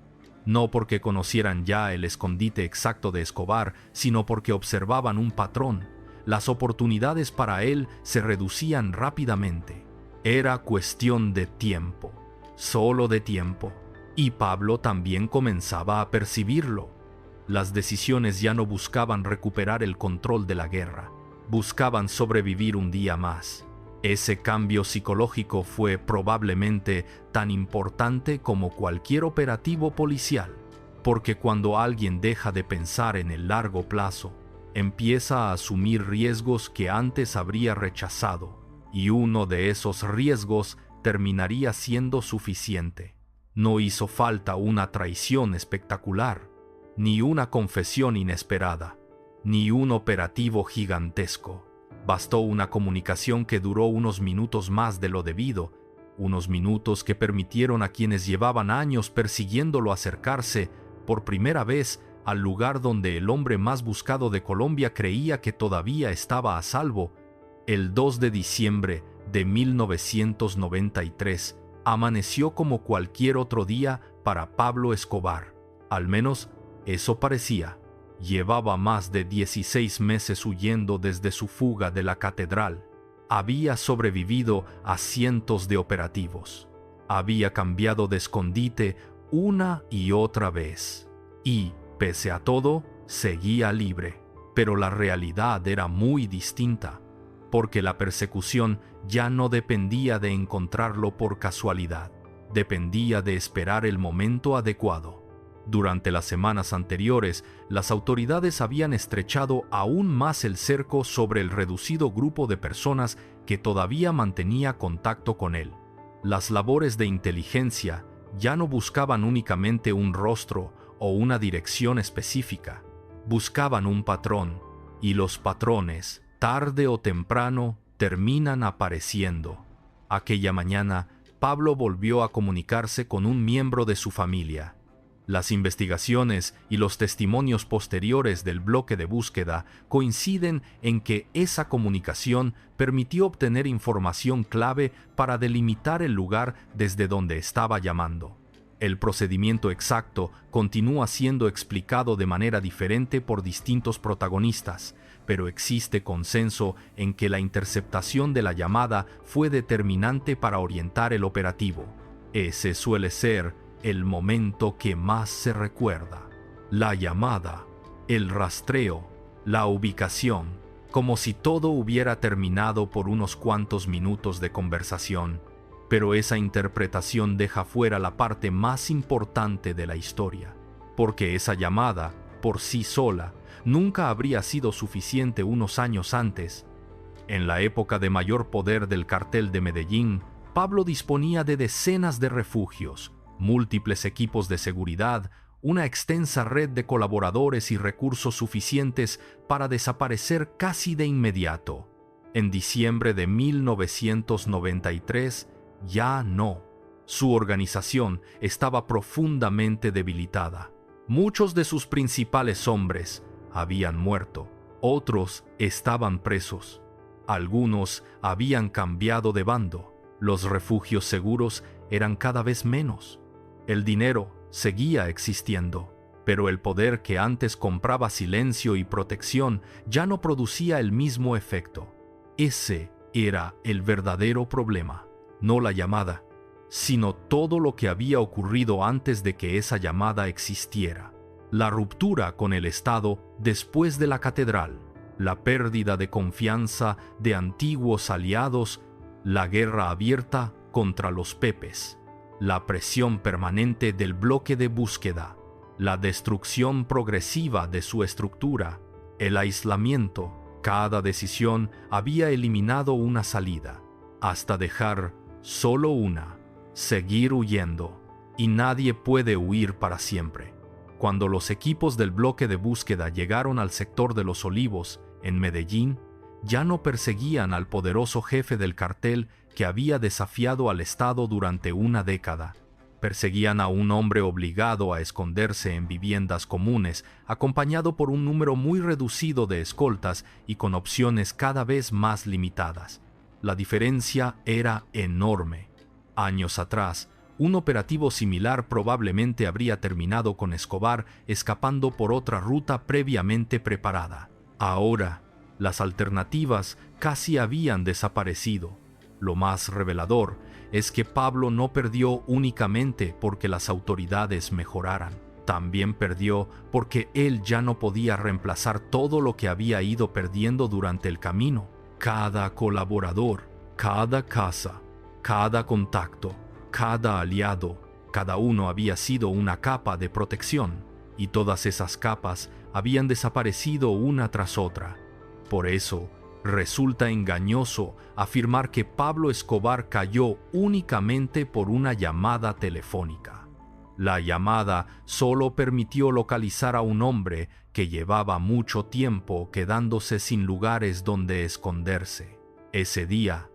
No porque conocieran ya el escondite exacto de Escobar, sino porque observaban un patrón. Las oportunidades para él se reducían rápidamente. Era cuestión de tiempo, solo de tiempo. Y Pablo también comenzaba a percibirlo. Las decisiones ya no buscaban recuperar el control de la guerra, buscaban sobrevivir un día más. Ese cambio psicológico fue probablemente tan importante como cualquier operativo policial, porque cuando alguien deja de pensar en el largo plazo, empieza a asumir riesgos que antes habría rechazado, y uno de esos riesgos terminaría siendo suficiente. No hizo falta una traición espectacular, ni una confesión inesperada, ni un operativo gigantesco. Bastó una comunicación que duró unos minutos más de lo debido, unos minutos que permitieron a quienes llevaban años persiguiéndolo acercarse por primera vez al lugar donde el hombre más buscado de Colombia creía que todavía estaba a salvo. El 2 de diciembre de 1993 amaneció como cualquier otro día para Pablo Escobar. Al menos eso parecía. Llevaba más de 16 meses huyendo desde su fuga de la catedral. Había sobrevivido a cientos de operativos. Había cambiado de escondite una y otra vez. Y, pese a todo, seguía libre. Pero la realidad era muy distinta, porque la persecución ya no dependía de encontrarlo por casualidad. Dependía de esperar el momento adecuado. Durante las semanas anteriores, las autoridades habían estrechado aún más el cerco sobre el reducido grupo de personas que todavía mantenía contacto con él. Las labores de inteligencia ya no buscaban únicamente un rostro o una dirección específica, buscaban un patrón, y los patrones, tarde o temprano, terminan apareciendo. Aquella mañana, Pablo volvió a comunicarse con un miembro de su familia. Las investigaciones y los testimonios posteriores del bloque de búsqueda coinciden en que esa comunicación permitió obtener información clave para delimitar el lugar desde donde estaba llamando. El procedimiento exacto continúa siendo explicado de manera diferente por distintos protagonistas, pero existe consenso en que la interceptación de la llamada fue determinante para orientar el operativo. Ese suele ser el momento que más se recuerda. La llamada, el rastreo, la ubicación, como si todo hubiera terminado por unos cuantos minutos de conversación. Pero esa interpretación deja fuera la parte más importante de la historia, porque esa llamada, por sí sola, nunca habría sido suficiente unos años antes. En la época de mayor poder del cartel de Medellín, Pablo disponía de decenas de refugios, múltiples equipos de seguridad, una extensa red de colaboradores y recursos suficientes para desaparecer casi de inmediato. En diciembre de 1993, ya no. Su organización estaba profundamente debilitada. Muchos de sus principales hombres habían muerto, otros estaban presos. Algunos habían cambiado de bando. Los refugios seguros eran cada vez menos. El dinero seguía existiendo, pero el poder que antes compraba silencio y protección ya no producía el mismo efecto. Ese era el verdadero problema, no la llamada, sino todo lo que había ocurrido antes de que esa llamada existiera. La ruptura con el Estado después de la catedral, la pérdida de confianza de antiguos aliados, la guerra abierta contra los Pepes, la presión permanente del bloque de búsqueda, la destrucción progresiva de su estructura, el aislamiento. Cada decisión había eliminado una salida, hasta dejar solo una: seguir huyendo. Y nadie puede huir para siempre. Cuando los equipos del bloque de búsqueda llegaron al sector de Los Olivos, en Medellín, ya no perseguían al poderoso jefe del cartel que había desafiado al Estado durante una década. Perseguían a un hombre obligado a esconderse en viviendas comunes, acompañado por un número muy reducido de escoltas y con opciones cada vez más limitadas. La diferencia era enorme. Años atrás, un operativo similar probablemente habría terminado con Escobar escapando por otra ruta previamente preparada. Ahora, las alternativas casi habían desaparecido. Lo más revelador es que Pablo no perdió únicamente porque las autoridades mejoraran. También perdió porque él ya no podía reemplazar todo lo que había ido perdiendo durante el camino. Cada colaborador, cada casa, cada contacto, cada aliado, cada uno había sido una capa de protección, y todas esas capas habían desaparecido una tras otra. Por eso, resulta engañoso afirmar que Pablo Escobar cayó únicamente por una llamada telefónica. La llamada solo permitió localizar a un hombre que llevaba mucho tiempo quedándose sin lugares donde esconderse. Ese día,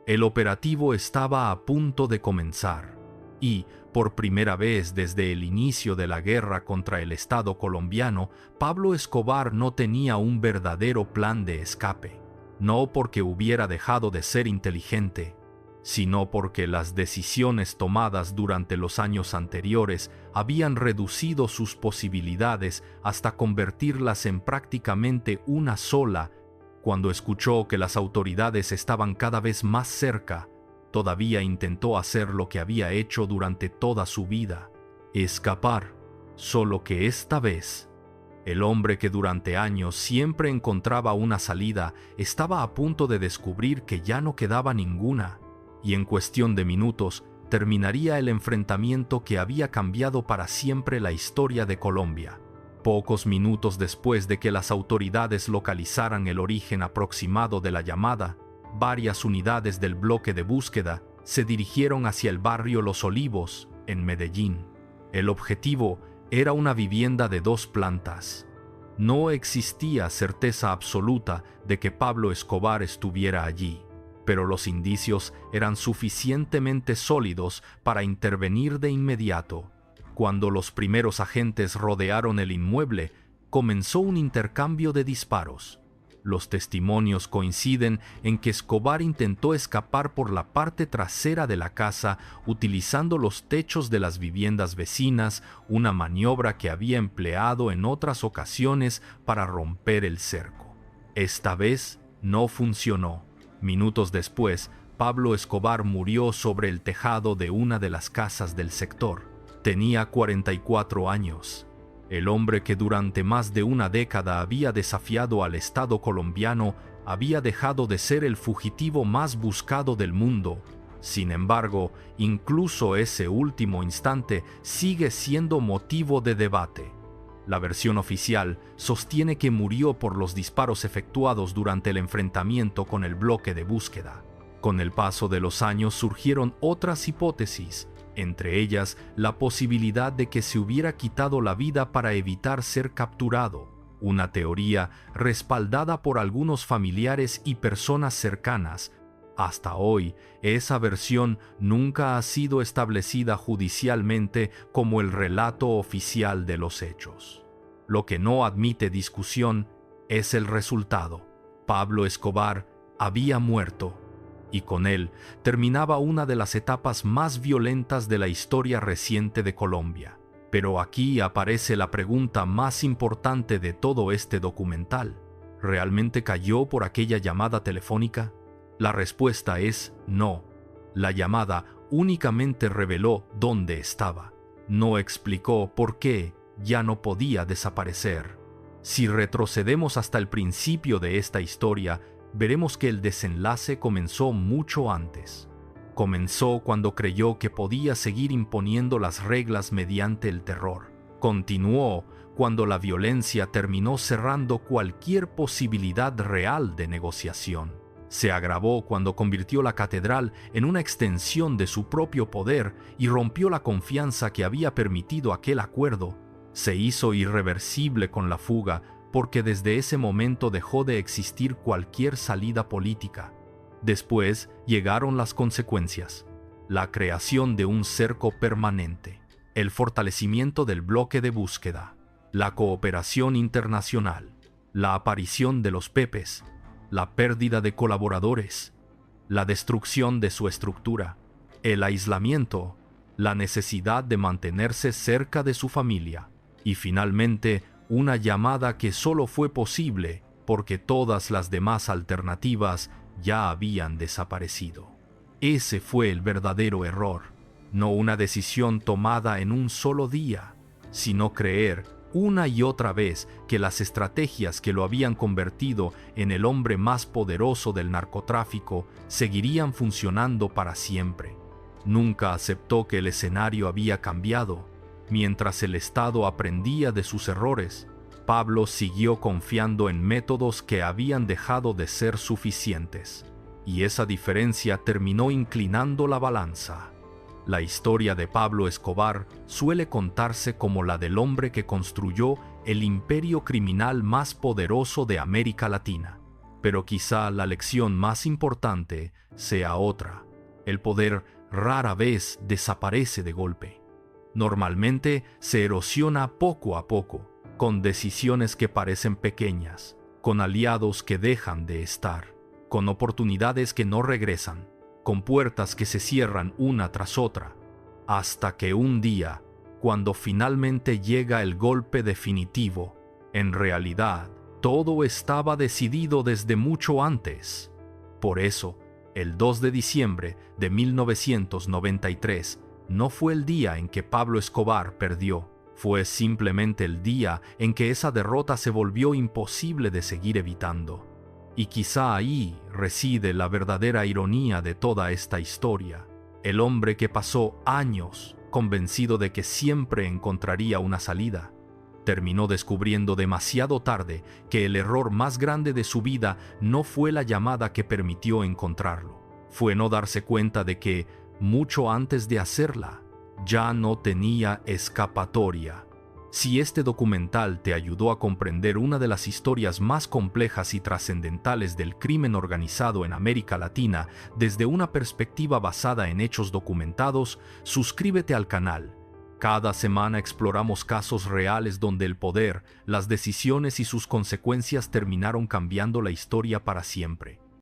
el operativo estaba a punto de comenzar y, por primera vez desde el inicio de la guerra contra el Estado colombiano, Pablo Escobar no tenía un verdadero plan de escape. No porque hubiera dejado de ser inteligente, sino porque las decisiones tomadas durante los años anteriores habían reducido sus posibilidades hasta convertirlas en prácticamente una sola. Cuando escuchó que las autoridades estaban cada vez más cerca, todavía intentó hacer lo que había hecho durante toda su vida: escapar. Solo que esta vez, el hombre que durante años siempre encontraba una salida estaba a punto de descubrir que ya no quedaba ninguna, y en cuestión de minutos terminaría el enfrentamiento que había cambiado para siempre la historia de Colombia. Pocos minutos después de que las autoridades localizaran el origen aproximado de la llamada, varias unidades del bloque de búsqueda se dirigieron hacia el barrio Los Olivos, en Medellín. El objetivo era una vivienda de 2 plantas. No existía certeza absoluta de que Pablo Escobar estuviera allí, pero los indicios eran suficientemente sólidos para intervenir de inmediato. Cuando los primeros agentes rodearon el inmueble, comenzó un intercambio de disparos. Los testimonios coinciden en que Escobar intentó escapar por la parte trasera de la casa utilizando los techos de las viviendas vecinas, una maniobra que había empleado en otras ocasiones para romper el cerco. Esta vez no funcionó. Minutos después, Pablo Escobar murió sobre el tejado de una de las casas del sector. Tenía 44 años. El hombre que durante más de una década había desafiado al Estado colombiano había dejado de ser el fugitivo más buscado del mundo. Sin embargo, incluso ese último instante sigue siendo motivo de debate. La versión oficial sostiene que murió por los disparos efectuados durante el enfrentamiento con el bloque de búsqueda. Con el paso de los años surgieron otras hipótesis, entre ellas la posibilidad de que se hubiera quitado la vida para evitar ser capturado, una teoría respaldada por algunos familiares y personas cercanas. Hasta hoy, esa versión nunca ha sido establecida judicialmente como el relato oficial de los hechos. Lo que no admite discusión es el resultado. Pablo Escobar había muerto, y con él terminaba una de las etapas más violentas de la historia reciente de Colombia. Pero aquí aparece la pregunta más importante de todo este documental. ¿Realmente cayó por aquella llamada telefónica? La respuesta es no. La llamada únicamente reveló dónde estaba. No explicó por qué ya no podía desaparecer. Si retrocedemos hasta el principio de esta historia, veremos que el desenlace comenzó mucho antes. Comenzó cuando creyó que podía seguir imponiendo las reglas mediante el terror. Continuó cuando la violencia terminó cerrando cualquier posibilidad real de negociación. Se agravó cuando convirtió la catedral en una extensión de su propio poder y rompió la confianza que había permitido aquel acuerdo. Se hizo irreversible con la fuga, porque desde ese momento dejó de existir cualquier salida política. Después llegaron las consecuencias. la creación de un cerco permanente, el fortalecimiento del bloque de búsqueda, la cooperación internacional, la aparición de los Pepes, la pérdida de colaboradores, la destrucción de su estructura, el aislamiento, la necesidad de mantenerse cerca de su familia y finalmente una llamada que solo fue posible porque todas las demás alternativas ya habían desaparecido. Ese fue el verdadero error, no una decisión tomada en un solo día, sino creer una y otra vez que las estrategias que lo habían convertido en el hombre más poderoso del narcotráfico seguirían funcionando para siempre. Nunca aceptó que el escenario había cambiado. Mientras el Estado aprendía de sus errores, Pablo siguió confiando en métodos que habían dejado de ser suficientes, y esa diferencia terminó inclinando la balanza. La historia de Pablo Escobar suele contarse como la del hombre que construyó el imperio criminal más poderoso de América Latina. Pero quizá la lección más importante sea otra. El poder rara vez desaparece de golpe. Normalmente se erosiona poco a poco, con decisiones que parecen pequeñas, con aliados que dejan de estar, con oportunidades que no regresan, con puertas que se cierran una tras otra, hasta que un día, cuando finalmente llega el golpe definitivo, en realidad, todo estaba decidido desde mucho antes. Por eso, el 2 de diciembre de 1993 no fue el día en que Pablo Escobar perdió, fue simplemente el día en que esa derrota se volvió imposible de seguir evitando. Y quizá ahí reside la verdadera ironía de toda esta historia. El hombre que pasó años convencido de que siempre encontraría una salida, terminó descubriendo demasiado tarde que el error más grande de su vida no fue la llamada que permitió encontrarlo. Fue no darse cuenta de que, mucho antes de hacerla, ya no tenía escapatoria. Si este documental te ayudó a comprender una de las historias más complejas y trascendentales del crimen organizado en América Latina desde una perspectiva basada en hechos documentados, suscríbete al canal. Cada semana exploramos casos reales donde el poder, las decisiones y sus consecuencias terminaron cambiando la historia para siempre.